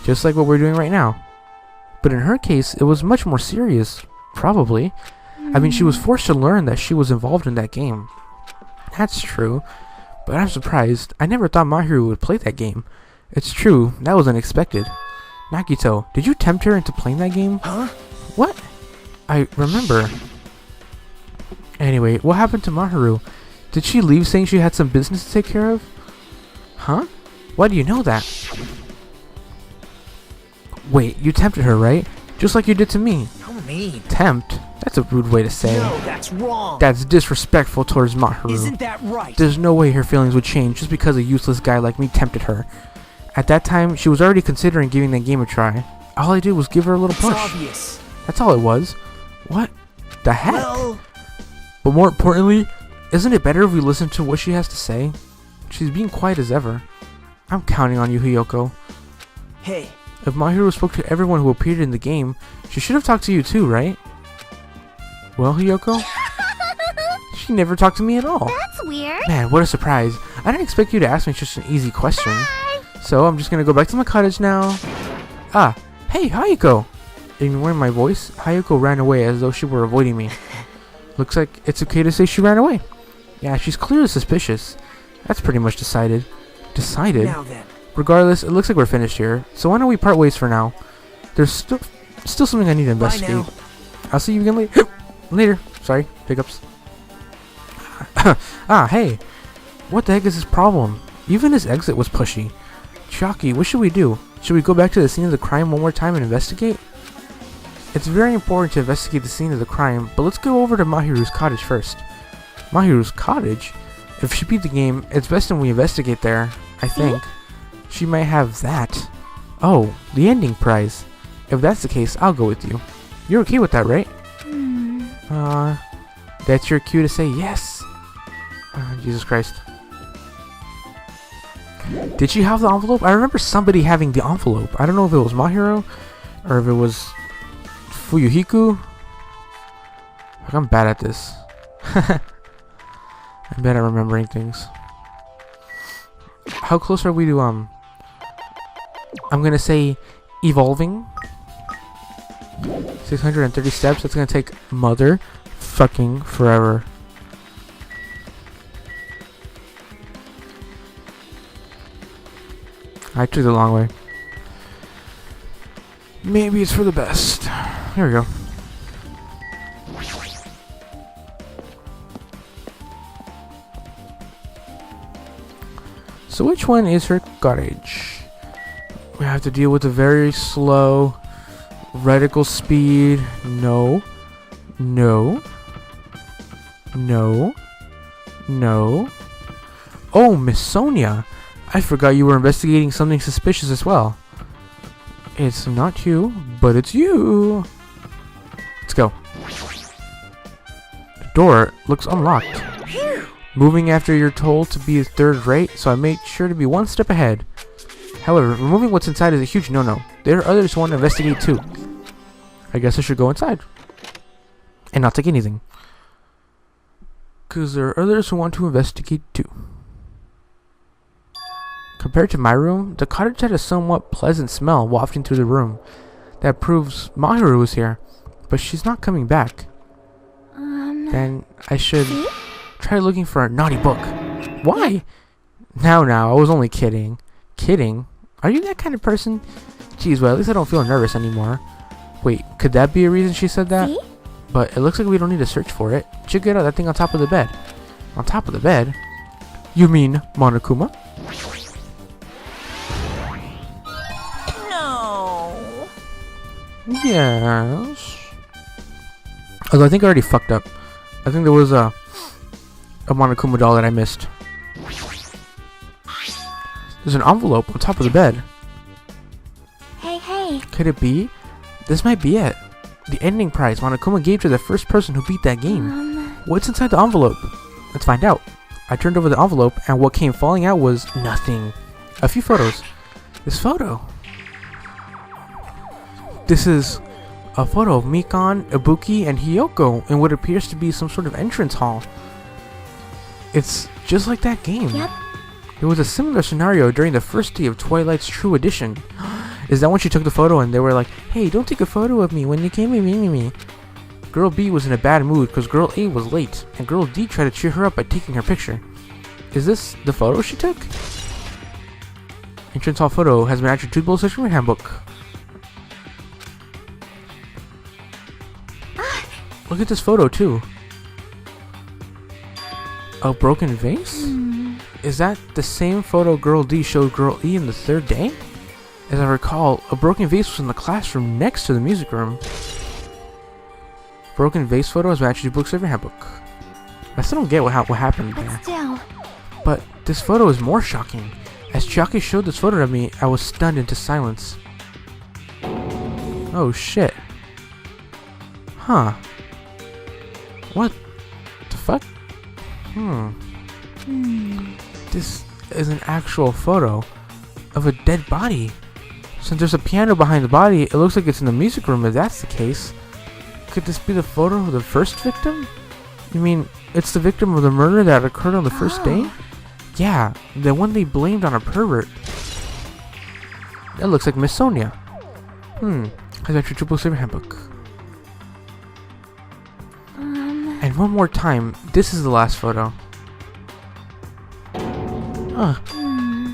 just like what we're doing right now. But in her case, it was much more serious, probably. I mean, she was forced to learn that she was involved in that game. That's true, but I'm surprised. I never thought Mahiru would play that game. It's true, that was unexpected. Nagito, did you tempt her into playing that game?
Huh?
What? I remember. Anyway, what happened to Mahiru? Did she leave saying she had some business to take care of? Huh? Why do you know that? Wait, you tempted her, right? Just like you did to me.
How mean.
Tempt? That's a rude way to say.
No, that's wrong.
That's disrespectful towards Mahiru.
Isn't that right?
There's no way her feelings would change just because a useless guy like me tempted her. At that time, she was already considering giving that game a try. All I did was give her a little
It's
push.
obvious.
That's all it was. What the heck?
Well,
But more importantly, isn't it better if we listen to what she has to say? She's being quiet as ever. I'm counting on you, Hiyoko.
hey,
If Mahiru spoke to everyone who appeared in the game, she should have talked to you too, right? Well, Hiyoko? She never talked to me at all.
That's weird.
Man, what a surprise. I didn't expect you to ask me such an easy question. So I'm just gonna go back to my cottage now. Ah, hey, Hayako! Ignoring my voice, Hayako ran away as though she were avoiding me. Looks like it's okay to say she ran away. Yeah, she's clearly suspicious. That's pretty much decided. Decided?
now then.
Regardless, it looks like we're finished here. So why don't we part ways for now? There's still something I need to
Bye
investigate.
now.
I'll see you again later. Later. Sorry, hiccups. Ah, hey. What the heck is this problem? Even this exit was pushy. Chalky, what should we do? Should we go back to the scene of the crime one more time and investigate? It's very important to investigate the scene of the crime, but let's go over to Mahiru's cottage first. Mahiru's cottage? If she beat the game, it's best when we investigate there, I think. She might have that. Oh, the ending prize. If that's the case, I'll go with you. You're okay with that, right? That's your cue to say yes. Jesus Christ. Did she have the envelope? I remember somebody having the envelope. I don't know if it was Mahiru or if it was Fuyuhiku. Like, I'm bad at this. I'm bad at remembering things. How close are we to I'm gonna say evolving. 630 steps. That's gonna take mother fucking forever. I took the long way. Maybe it's for the best. Here we go. So which one is her cottage? We have to deal with a very slow reticle speed. No. No. No. No. Oh, Miss Sonia. I forgot you were investigating something suspicious as well. It's not you, but it's you. Let's go. The door looks unlocked. Moving after you're told to be third rate, so I made sure to be one step ahead. However, removing what's inside is a huge no-no. There are others who want to investigate too. I guess I should go inside. And not take anything. Because there are others who want to investigate too. Compared to my room, the cottage had a somewhat pleasant smell wafting through the room. That proves Mahiru was here. But she's not coming back. Then I should try looking for a naughty book. Why? Now, I was only kidding. Kidding? Are you that kind of person? Jeez, well, at least I don't feel nervous anymore. Wait, could that be a reason she said that? But it looks like we don't need to search for it. Check it out, that thing on top of the bed. On top of the bed? You mean Monokuma?
No.
Yes. Although I think I already fucked up. I think there was a Monokuma doll that I missed. There's an envelope on top of the bed.
Hey.
Could it be? This might be it. The ending prize Monokuma gave to the first person who beat that game. What's inside the envelope? Let's find out. I turned over the envelope and what came falling out was nothing. A few photos. This photo. This is a photo of Mikan, Ibuki, and Hiyoko in what appears to be some sort of entrance hall. It's just like that game.
Yep.
There was a similar scenario during the first day of Twilight's True Edition. Is that when she took the photo and they were like, hey, don't take a photo of me when you came me. Girl B was in a bad mood because Girl A was late, and Girl D tried to cheer her up by taking her picture. Is this the photo she took? Entrance hall photo has been added to the section handbook. Look at this photo too. A broken vase? Is that the same photo Girl D showed Girl E in the third day? As I recall, a broken vase was in the classroom next to the music room. Broken vase photo has been added to the books of your handbook. I still don't get what happened there.
But still.
But this photo is more shocking. As Chiaki showed this photo to me, I was stunned into silence. Oh shit. Huh. What the fuck? This is an actual photo of a dead body. Since there's a piano behind the body, it looks like it's in the music room. If that's the case, could this be the photo of the first victim? You mean it's the victim of the murder that occurred on the first day? Yeah, the one they blamed on a pervert. That looks like Miss Sonia. Has entered Triple Saber Handbook. And one more time, this is the last photo.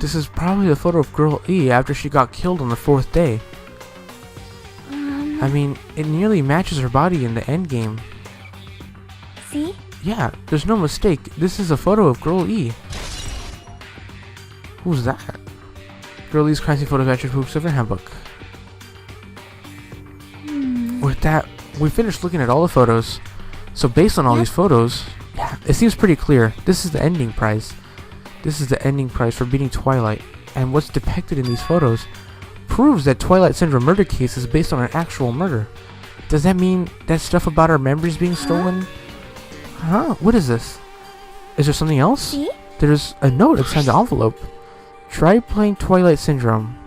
This is probably the photo of Girl E after she got killed on the 4th day. I mean, it nearly matches her body in the endgame.
See?
Yeah, there's no mistake. This is a photo of Girl E. Who's that? Girl E's crime scene photos attribute hoops of her handbook. With that, we finished looking at all the photos. So based on all these photos, yeah, it seems pretty clear. This is the ending prize. This is the ending prize for beating Twilight. And what's depicted in these photos proves that Twilight Syndrome murder case is based on an actual murder. Does that mean that stuff about our memories being stolen? What is this? Is there something else?
See?
There's a note inside the envelope. Try playing Twilight Syndrome.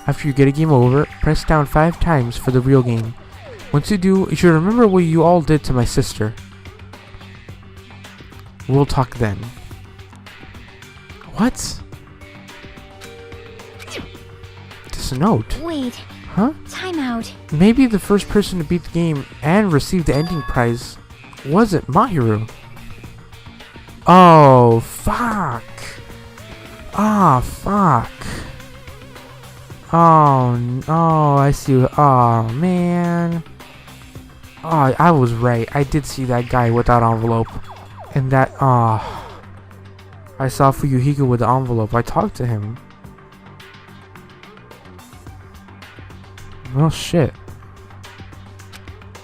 After you get a game over, press down 5 times for the real game. Once you do, you should remember what you all did to my sister. We'll talk then. What? This note.
Wait.
Huh?
Time out.
Maybe the first person to beat the game and receive the ending prize wasn't Mahiru. Oh, fuck. Ah, fuck. Oh, I see. Oh, man. Oh, I was right. I did see that guy with that envelope. And that, I saw Fuyuhiko with the envelope. I talked to him. Well, shit.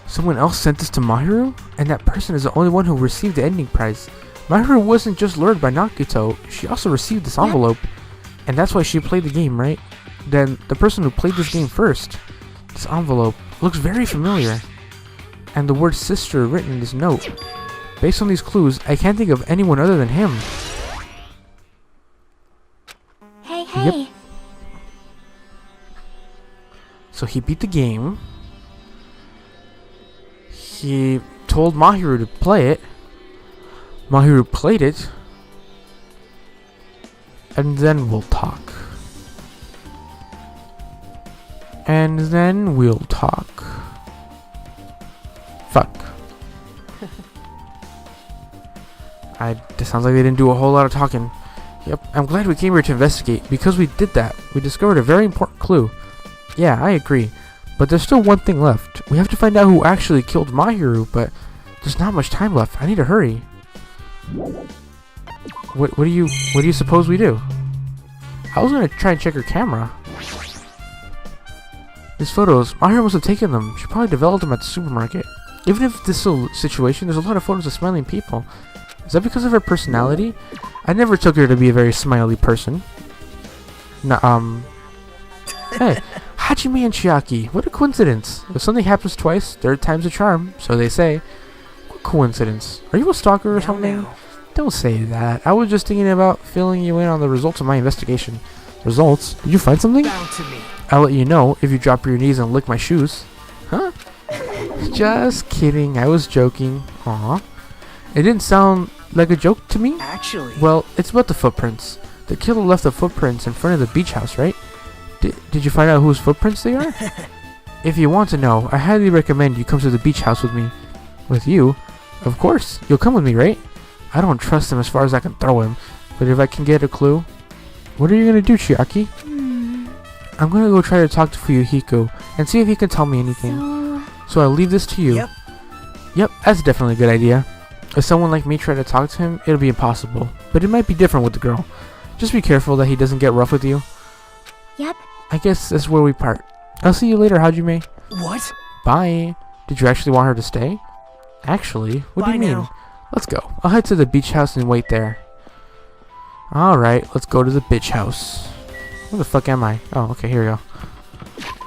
Someone else sent this to Mahiru? And that person is the only one who received the ending prize. Mahiru wasn't just lured by Naruto. She also received this envelope. And that's why she played the game, right? Then the person who played this game first. This envelope looks very familiar. And the word sister written in this note. Based on these clues, I can't think of anyone other than him.
Hey.
Yep. So he beat the game. He told Mahiru to play it. Mahiru played it. And then we'll talk. And then we'll talk. Fuck. It sounds like they didn't do a whole lot of talking. Yep, I'm glad we came here to investigate. Because we did that, we discovered a very important clue. Yeah, I agree. But there's still one thing left. We have to find out who actually killed Mahiru, but there's not much time left. I need to hurry. What do you suppose we do? I was gonna try and check her camera. These photos, Mahiru must have taken them. She probably developed them at the supermarket. Even if this is a situation, there's a lot of photos of smiling people. Is that because of her personality? I never took her to be a very smiley person. Hey, Hajime and Chiaki, what a coincidence. If something happens twice, third time's a charm, so they say. What coincidence? Are you a stalker or something? Don't say that. I was just thinking about filling you in on the results of my investigation. Results? Did you find something?
Bow to me.
I'll let you know if you drop your knees and lick my shoes. Huh? Just kidding. I was joking. Aw. It didn't sound like a joke to me.
Actually.
Well, it's about the footprints. The killer left the footprints in front of the beach house, right? Did you find out whose footprints they are? If you want to know, I highly recommend you come to the beach house with me. With you? Of course. You'll come with me, right? I don't trust him as far as I can throw him. But if I can get a clue... What are you gonna do, Chiaki? I'm gonna go try to talk to Fuyuhiko and see if he can tell me anything. So I'll leave this to you. Yep, that's definitely a good idea. If someone like me try to talk to him, it'll be impossible. But it might be different with the girl. Just be careful that he doesn't get rough with you.
Yep.
I guess that's where we part. I'll see you later, Hajime.
What?
Bye. Did you actually want her to stay? Actually? What do you mean?
Now.
Let's go. I'll head to the beach house and wait there. Alright, let's go to the bitch house. Where the fuck am I? Oh, okay, here we go.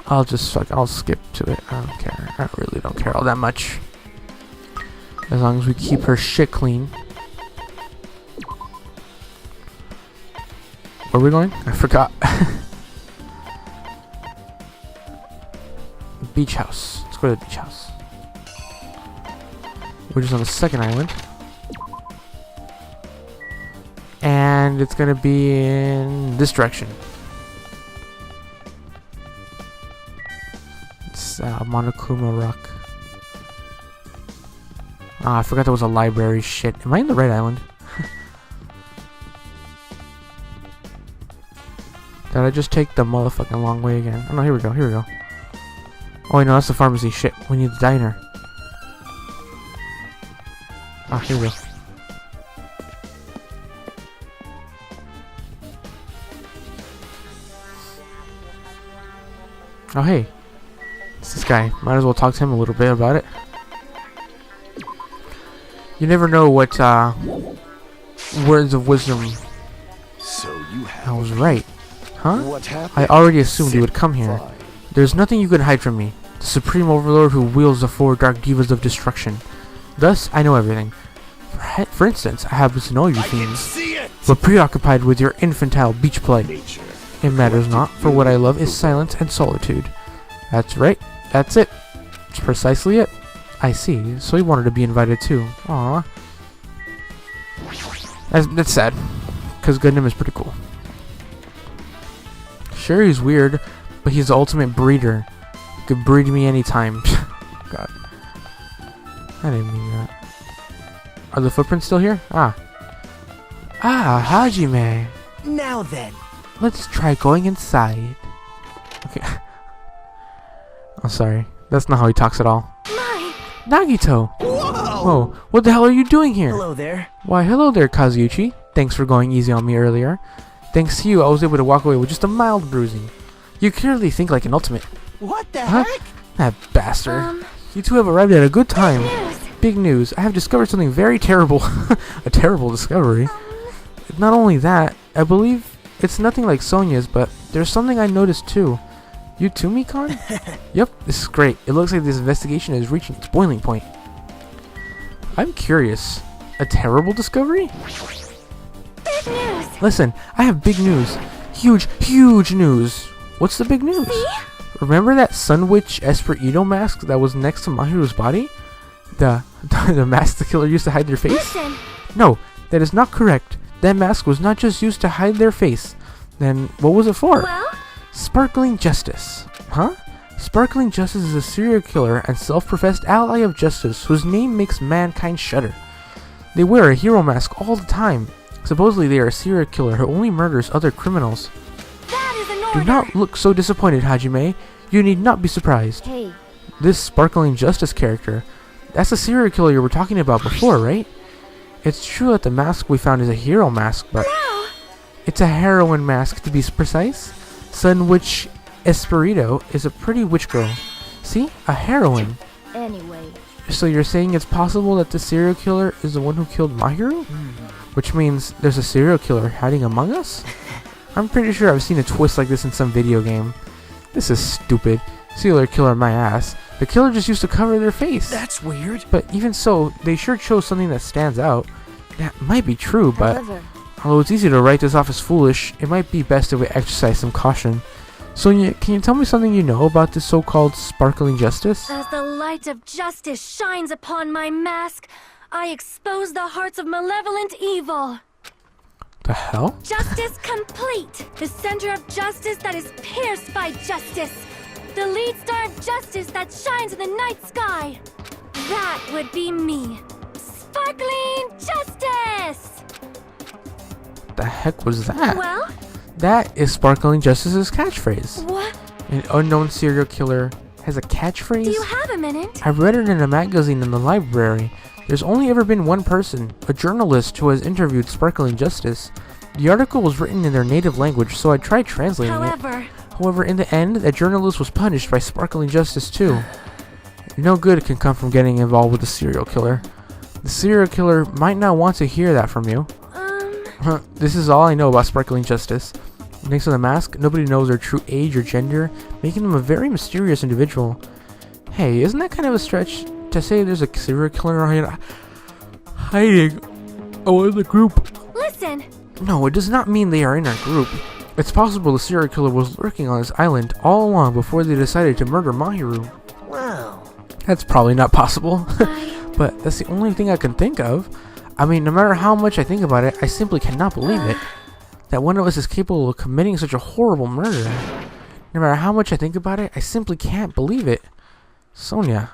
I'll skip to it. I don't care. I really don't care all that much. As long as we keep her shit clean. Where are we going? I forgot. Beach house. Let's go to the beach house. We're just on the second island. And it's gonna be in this direction. It's Monokuma Rock. Ah, I forgot there was a library. Shit. Am I in the right island? Did I just take the motherfucking long way again? Oh no, here we go, here we go. Oh wait, no, that's the pharmacy. Shit, we need the diner. Ah, here we go. Oh hey, it's this guy. Might as well talk to him a little bit about it. You never know what words of wisdom.
So you have.
I was right, huh?
What happened?
I already assumed you would come here. There's nothing you can hide from me, the supreme overlord who wields the four dark divas of destruction. Thus, I know everything. For instance, I happen to know you fiends, but preoccupied with your infantile beach play.
Nature.
It matters not, for what I love is silence and solitude. That's right. That's it. That's precisely it. I see. So he wanted to be invited too. Aww. That's sad. Because Gundam is pretty cool. Sure, he's weird, but he's the ultimate breeder. He could breed me anytime. God. I didn't mean that. Are the footprints still here? Ah. Ah, Hajime.
Now then.
Let's try going inside. Okay. I'm sorry. That's not how he talks at all.
My.
Nagito! Whoa! What the hell are you doing here?
Hello there.
Why, hello there, Kazuichi. Thanks for going easy on me earlier. Thanks to you, I was able to walk away with just a mild bruising. You clearly think like an ultimate.
What the
Huh?
heck?
That bastard. You two have arrived at a good time. Big news. I have discovered something very terrible. A terrible discovery. Not only that, I believe it's nothing like Sonya's, but there's something I noticed too. You too, Mikon? Yep, this is great. It looks like this investigation is reaching its boiling point. I'm curious. A terrible discovery?
Big news.
Listen, I have big news. Huge, huge news. What's the big news? Remember that Sun Witch Esperito mask that was next to Mahiru's body? The mask the killer used to hide their face?
Listen.
No, that is not correct. That mask was not just used to hide their face. Then what was it for?
Well?
Sparkling Justice. Huh? Sparkling Justice is a serial killer and self-professed ally of justice whose name makes mankind shudder. They wear a hero mask all the time. Supposedly they are a serial killer who only murders other criminals.
That is an order.
Do not look so disappointed, Hajime. You need not be surprised.
Hey.
This Sparkling Justice character, that's the serial killer you were talking about before, right? It's true that the mask we found is a hero mask, but
No.
it's a heroine mask to be precise. Sun Witch Esperito is a pretty witch girl. See? A heroine.
Anyway.
So you're saying it's possible that the serial killer is the one who killed Mahiru? Which means there's a serial killer hiding among us? I'm pretty sure I've seen a twist like this in some video game. This is stupid. Serial killer my ass. The killer just used to cover their face.
That's weird.
But even so, they sure chose something that stands out. That might be true, but
However,
although it's easy to write this off as foolish, it might be best if we exercise some caution. Sonia, can you tell me something you know about this so-called Sparkling Justice?
as the light of justice shines upon my mask, I expose the hearts of malevolent evil.
The hell?
Justice complete! The center of justice that is pierced by justice! The lead star of justice that shines in the night sky! That would be me! Sparkling Justice!
The heck was that?
Well?
That is Sparkling Justice's catchphrase.
What?
An unknown serial killer has a catchphrase?
Do you have a minute?
I read it in a magazine in the library. There's only ever been one person, a journalist, who has interviewed Sparkling Justice. The article was written in their native language, so I tried translating it. However, in the end, that journalist was punished by Sparkling Justice too. No good can come from getting involved with a serial killer. The serial killer might not want to hear that from you. This is all I know about Sparkling Justice. Next to the mask, nobody knows their true age or gender, making them a very mysterious individual. Hey, isn't that kind of a stretch to say there's a serial killer hiding in the group?
Listen!
No, it does not mean they are in our group. It's possible the serial killer was lurking on this island all along before they decided to murder Mahiru.
Wow.
That's probably not possible, but that's the only thing I can think of. I mean, no matter how much I think about it, I simply cannot believe it. That one of us is capable of committing such a horrible murder. No matter how much I think about it, I simply can't believe it. Sonia,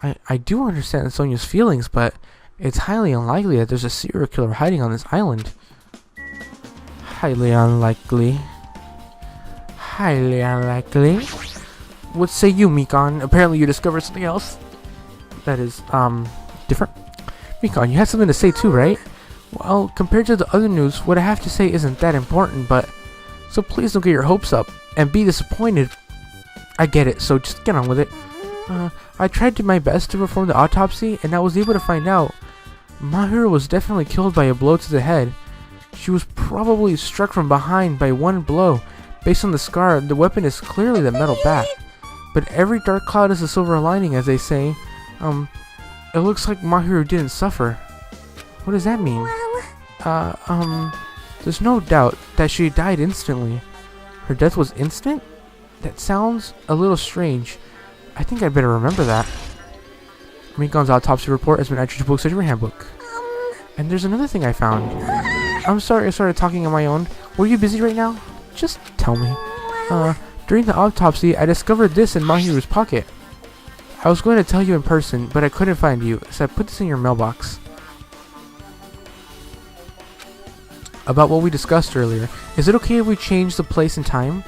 I do understand Sonia's feelings, but it's highly unlikely that there's a serial killer hiding on this island. Highly unlikely. Highly unlikely. What say you, Mikon? Apparently you discovered something else that is, different. Mikon, you had something to say too, right? Well, compared to the other news, what I have to say isn't that important, but... So please don't get your hopes up and be disappointed. I get it, so just get on with it. I tried my best to perform the autopsy, and I was able to find out. Mahiru was definitely killed by a blow to the head. She was probably struck from behind by one blow. Based on the scar, the weapon is clearly the metal bat. But every dark cloud is a silver lining, as they say. It looks like Mahiru didn't suffer. What does that mean? There's no doubt that she died instantly. Her death was instant? That sounds a little strange. I think I'd better remember that. Mikon's autopsy report has been entered to Book Surgery Handbook. And there's another thing I found. I'm sorry I started talking on my own. Were you busy right now? Just tell me. During the autopsy, I discovered this in Mahiru's pocket. I was going to tell you in person, but I couldn't find you, so I put this in your mailbox. About what we discussed earlier, is it okay if we change the place and time?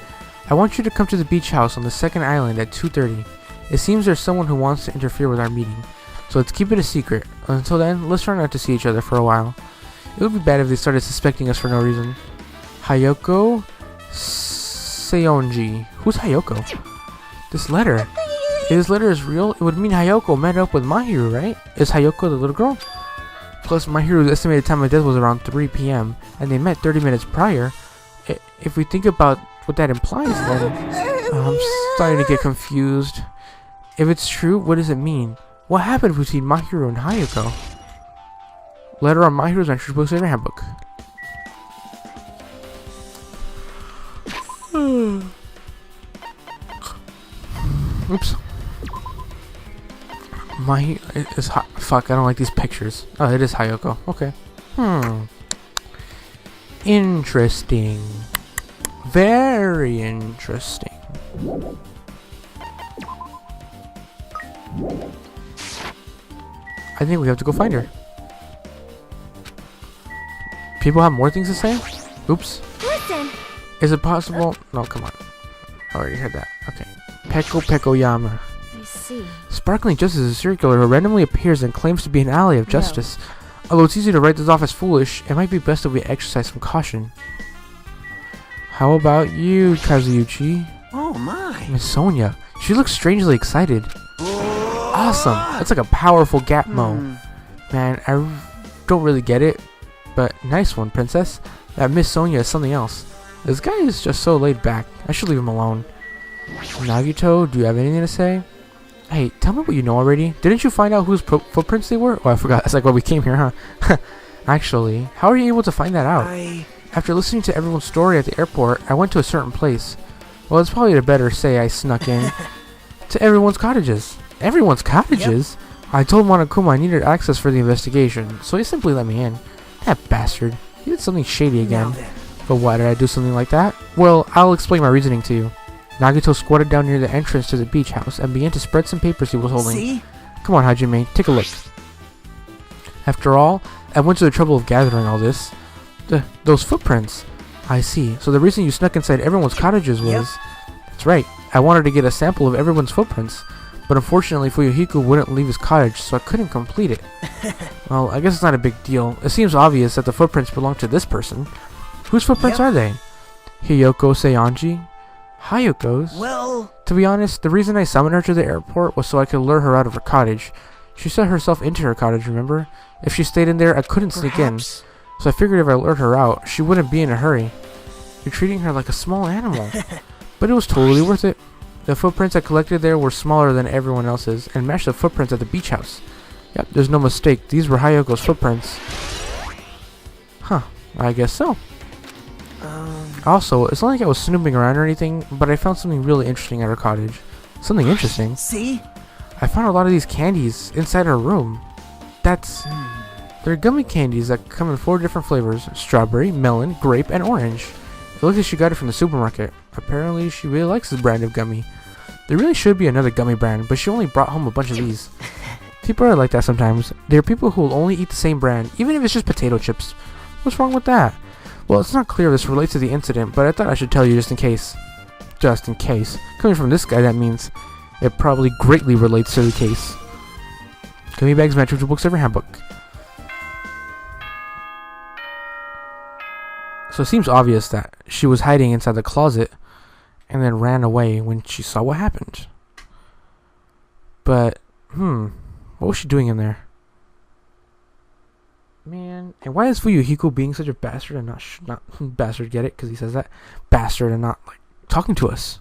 I want you to come to the beach house on the second island at 2:30. It seems there's someone who wants to interfere with our meeting, so let's keep it a secret. Until then, let's try not to see each other for a while. It would be bad if they started suspecting us for no reason. Hayoko Seonji. Who's Hayoko? This letter. If this letter is real, it would mean Hayoko met up with Mahiru, right? Is Hayoko the little girl? Plus, Mahiru's estimated time of death was around 3 p.m., and they met 30 minutes prior. If we think about what that implies, then... I'm starting to get confused. If it's true, what does it mean? What happened between Mahiru and Hayoko? Letter on Mahiru's entry book in handbook. Oops. Fuck, I don't like these pictures. Oh, it is Hayoko. Okay. Interesting. Very interesting. I think we have to go find her. People have more things to say? Oops.
Listen.
Is it possible? No, come on. I already heard that. Okay. Peko Yama.
I see.
Sparkling Justice is a serial killer who randomly appears and claims to be an ally of justice. Although it's easy to write this off as foolish, it might be best if we exercise some caution. How about you, Kazuyuchi?
Oh my.
Miss Sonia. She looks strangely excited. Awesome. That's like a powerful Gapmo. Man, I don't really get it, but nice one, princess. That Miss Sonia is something else. This guy is just so laid back. I should leave him alone. Nagito, do you have anything to say? Hey, tell me what you know already. Didn't you find out whose footprints they were? Oh, I forgot. That's like why we came here, huh? Actually, how are you able to find that out? After listening to everyone's story at the airport, I went to a certain place. Well, it's probably better say I snuck in to everyone's cottages. Everyone's cottages? Yep. I told Monokuma I needed access for the investigation, so he simply let me in. That bastard. He did something shady again.
Now then.
But why did I do something like that? Well, I'll explain my reasoning to you. Nagito squatted down near the entrance to the beach house and began to spread some papers he was holding.
See?
Come on, Hajime, take a look. After all, I went to the trouble of gathering all this. Those footprints. I see. So the reason you snuck inside everyone's cottages was...
Yep.
That's right. I wanted to get a sample of everyone's footprints. But unfortunately, Fuyuhiko wouldn't leave his cottage, so I couldn't complete it. Well, I guess it's not a big deal. It seems obvious that the footprints belong to this person. Whose footprints are they? Hiyoko Seonji? Hayoko's?
Well...
To be honest, the reason I summoned her to the airport was so I could lure her out of her cottage. She set herself into her cottage, remember? If she stayed in there, I couldn't sneak in.
perhaps.
So I figured if I lured her out, she wouldn't be in a hurry. You're treating her like a small animal. But it was totally worth it. The footprints I collected there were smaller than everyone else's and matched the footprints at the beach house. Yep, there's no mistake. These were Hayoko's footprints. Huh, I guess so. Also, it's not like I was snooping around or anything, but I found something really interesting at her cottage. Something interesting.
See?
I found a lot of these candies inside her room. They're gummy candies that come in 4 different flavors: strawberry, melon, grape, and orange. It looks like she got it from the supermarket. Apparently, she really likes this brand of gummy. There really should be another gummy brand, but she only brought home a bunch of these. People are like that sometimes. There are people who will only eat the same brand, even if it's just potato chips. What's wrong with that? Well, it's not clear if this relates to the incident, but I thought I should tell you just in case. Just in case. Coming from this guy, that means it probably greatly relates to the case. Gummy bags match with your book's every handbook. So it seems obvious that she was hiding inside the closet and then ran away when she saw what happened. But, what was she doing in there? Man, and why is Fuyuhiko being such a bastard and not bastard, get it? Because he says that. Bastard and not, like, talking to us.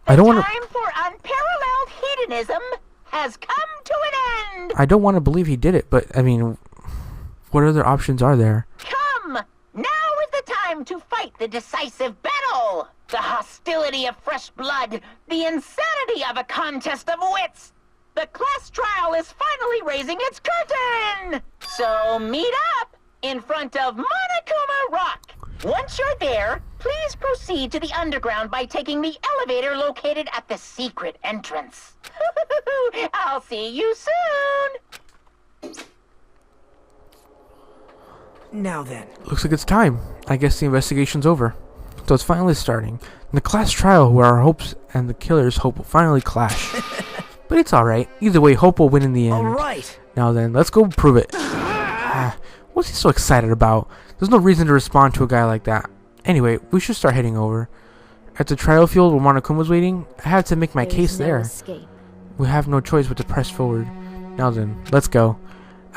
I don't want to...
time for unparalleled hedonism has come to an end!
I don't want to believe he did it, but, I mean, what other options are there?
Come! Now is the time to fight the decisive battle! The hostility of fresh blood, the insanity of a contest of wits! The class trial is finally raising its curtain! So meet up in front of Monokuma Rock! Once you're there, please proceed to the underground by taking the elevator located at the secret entrance. I'll see you soon!
Now then.
Looks like it's time. I guess the investigation's over. So it's finally starting. In the class trial where our hopes and the killer's hope will finally clash. But it's alright. Either way, hope will win in the end.
Alright.
Now then, let's go prove it. What's he so excited about? There's no reason to respond to a guy like that. Anyway, we should start heading over. At the trial field where Monokuma's waiting, I had to make my case there.
Escape.
We have no choice but to press forward. Now then, let's go.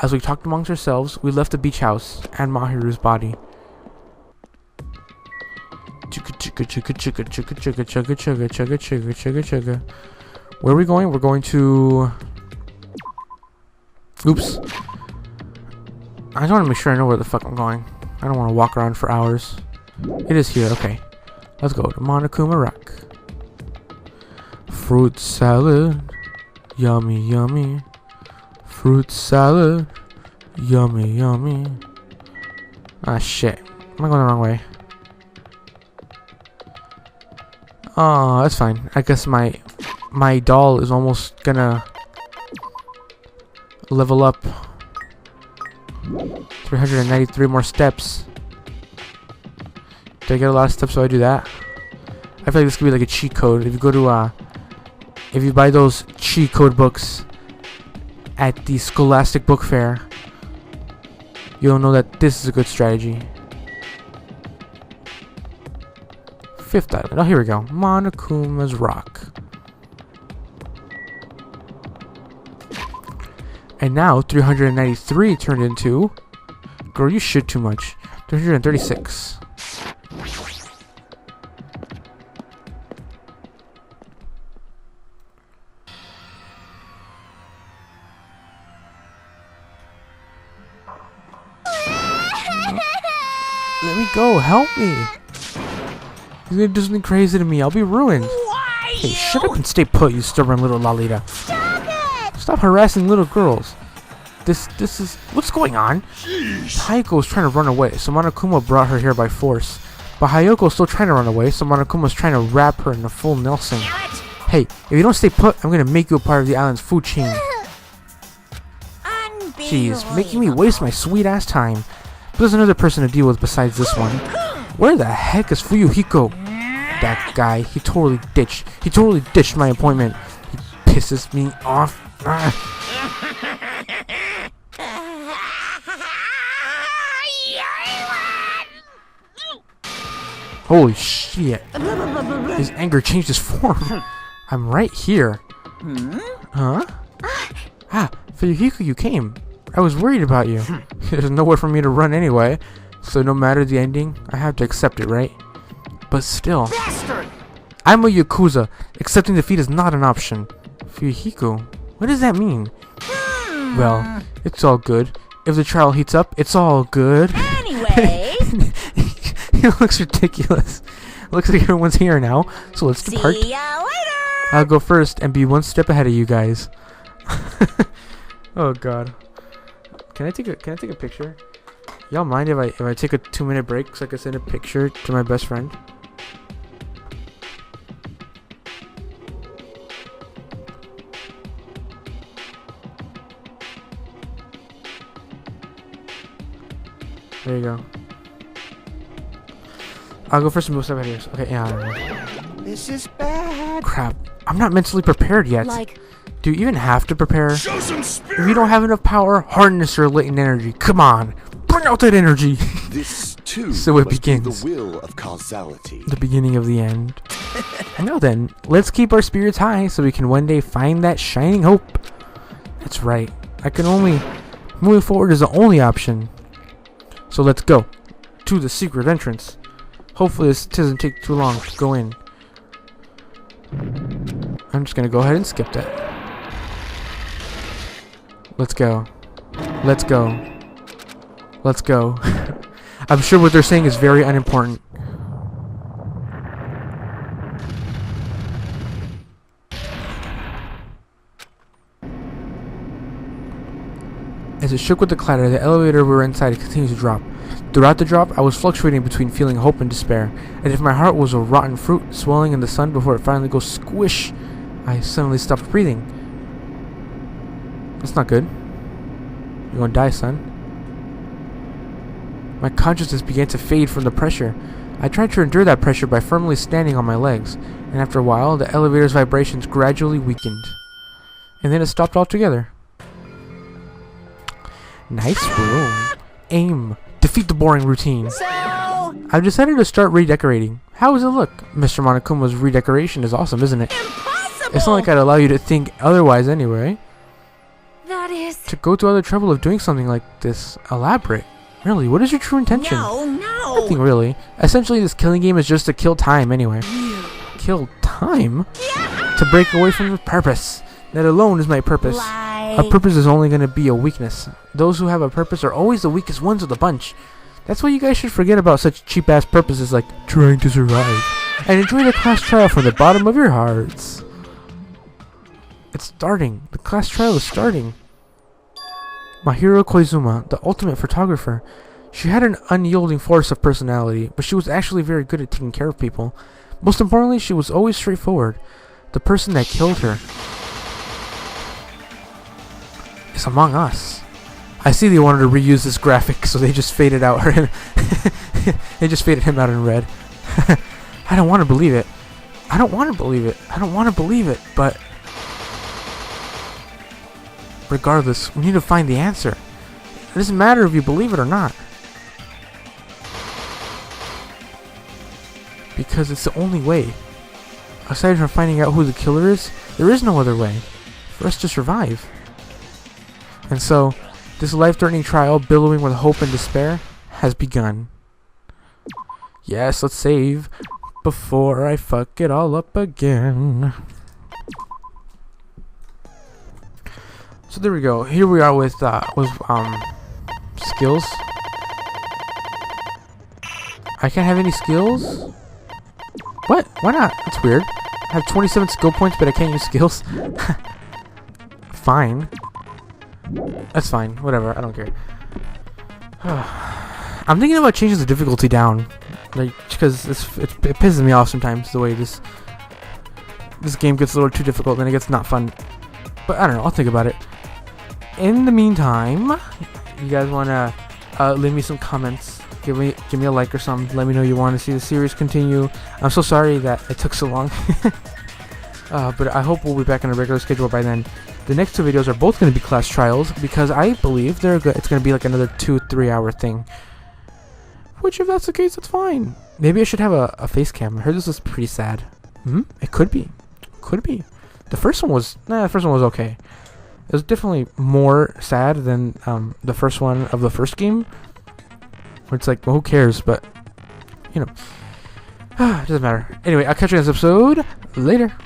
As we talked amongst ourselves, we left the beach house and Mahiru's body. Where are we going? We're going to... Oops. I just want to make sure I know where the fuck I'm going. I don't want to walk around for hours. It is here, okay. Let's go to Monokuma Rock. Fruit salad. Yummy, yummy. Fruit salad. Yummy, yummy. Ah, shit. Am I going the wrong way? Oh, that's fine. I guess my doll is almost gonna level up. 393 more steps. Did I get a lot of steps so I do that? I feel like this could be like a cheat code. If you go to if you buy those cheat code books at the Scholastic Book Fair, you'll know that this is a good strategy. 5th island. Oh, here we go. Monokuma's Rock. And now 393 turned into... Girl, you shit too much. 336. Let me go. Help me. He's gonna do something crazy to me. I'll be ruined.
Why,
Hey, shut up and stay put, you stubborn little Lalita.
Stop it!
Stop harassing little girls. This is what's going on? Hayako is trying to run away, so Monokuma brought her here by force. But Hayako is still trying to run away, so Monokuma is trying to wrap her in a full Nelson. Hey, if you don't stay put, I'm gonna make you a part of the island's food chain. Jeez, making me waste my sweet ass time. But there's another person to deal with besides this one. Where the heck is Fuyuhiko? That guy, he totally ditched my appointment. He pisses me off. Holy shit. His anger changed his form. I'm right here. Huh? Ah, Fuyuhiko, you came. I was worried about you. There's nowhere for me to run anyway, so no matter the ending, I have to accept it, right? But still.
Bastard!
I'm a Yakuza. Accepting defeat is not an option. Fuyuhiko, what does that mean? Well, it's all good. If the trial heats up, it's all good.
Anyway.
It looks ridiculous. Looks like everyone's here now, so let's depart.
See ya later!
I'll go first and be one step ahead of you guys. Oh god. Can I take a picture? Y'all mind if I take a 2-minute break so I can send a picture to my best friend? There you go. I'll go first and move 7 years. Okay, yeah.
This is bad.
Crap. I'm not mentally prepared yet.
Like,
Do you even have to prepare?
Show some
If
spirit.
you don't have enough power, harness your latent energy. Come on. Bring out that energy.
This too
So it
must be
begins.
the will of causality.
The beginning of the end. Now then, let's keep our spirits high so we can one day find that shining hope. That's right. Moving forward is the only option. So let's go to the secret entrance. Hopefully this doesn't take too long to go in. I'm just gonna go ahead and skip that. Let's go. Let's go. Let's go. I'm sure what they're saying is very unimportant. As it shook with the clatter, the elevator we were inside continued to drop. Throughout the drop, I was fluctuating between feeling hope and despair, as if my heart was a rotten fruit swelling in the sun before it finally goes squish. I suddenly stopped breathing. That's not good. You're gonna die, son. My consciousness began to fade from the pressure. I tried to endure that pressure by firmly standing on my legs, and after a while, the elevator's vibrations gradually weakened. And then it stopped altogether. Nice room. Aim. Defeat the boring routine.
so
I've decided to start redecorating. How does it look? Mr. Monokuma's redecoration is awesome, isn't it?
impossible.
It's not like I'd allow you to think otherwise anyway.
That is...
To go to all the trouble of doing something like this elaborate. Really, what is your true intention?
No.
Nothing really. Essentially, this killing game is just to kill time anyway. Kill time? To break away from the purpose. That alone is my purpose. A purpose is only going to be a weakness. Those who have a purpose are always the weakest ones of the bunch. That's why you guys should forget about such cheap-ass purposes like trying to survive. And enjoy the class trial from the bottom of your hearts. It's starting. The class trial is starting. Mahiro Koizuma, the ultimate photographer. She had an unyielding force of personality, but she was actually very good at taking care of people. Most importantly, she was always straightforward. The person that killed her is among us. I see they wanted to reuse this graphic, so they just faded out her. They just faded him out in red. I don't want to believe it. I don't want to believe it. I don't want to believe it, but regardless, we need to find the answer. It doesn't matter if you believe it or not. Because it's the only way. Aside from finding out who the killer is, there is no other way for us to survive. And so, this life-threatening trial, billowing with hope and despair, has begun. Yes, let's save before I fuck it all up again. So there we go. Here we are with skills. I can't have any skills? What? Why not? That's weird. I have 27 skill points, but I can't use skills. Fine. That's fine. Whatever. I don't care. I'm thinking about changing the difficulty down, like, because it pisses me off sometimes the way this game gets a little too difficult and it gets not fun. But I don't know. I'll think about it. In the meantime, you guys wanna leave me some comments, give me a like or something. Let me know you want to see the series continue. I'm so sorry that it took so long, but I hope we'll be back on a regular schedule by then. The next 2 videos are both going to be class trials because I believe it's going to be like another 2-3 hour thing. Which, if that's the case, it's fine. Maybe I should have a face cam. I heard this was pretty sad. It could be. Could be. The first one was okay. It was definitely more sad than the first one of the first game. Where it's like, well, who cares? But, you know. It doesn't matter. Anyway, I'll catch you in this episode later.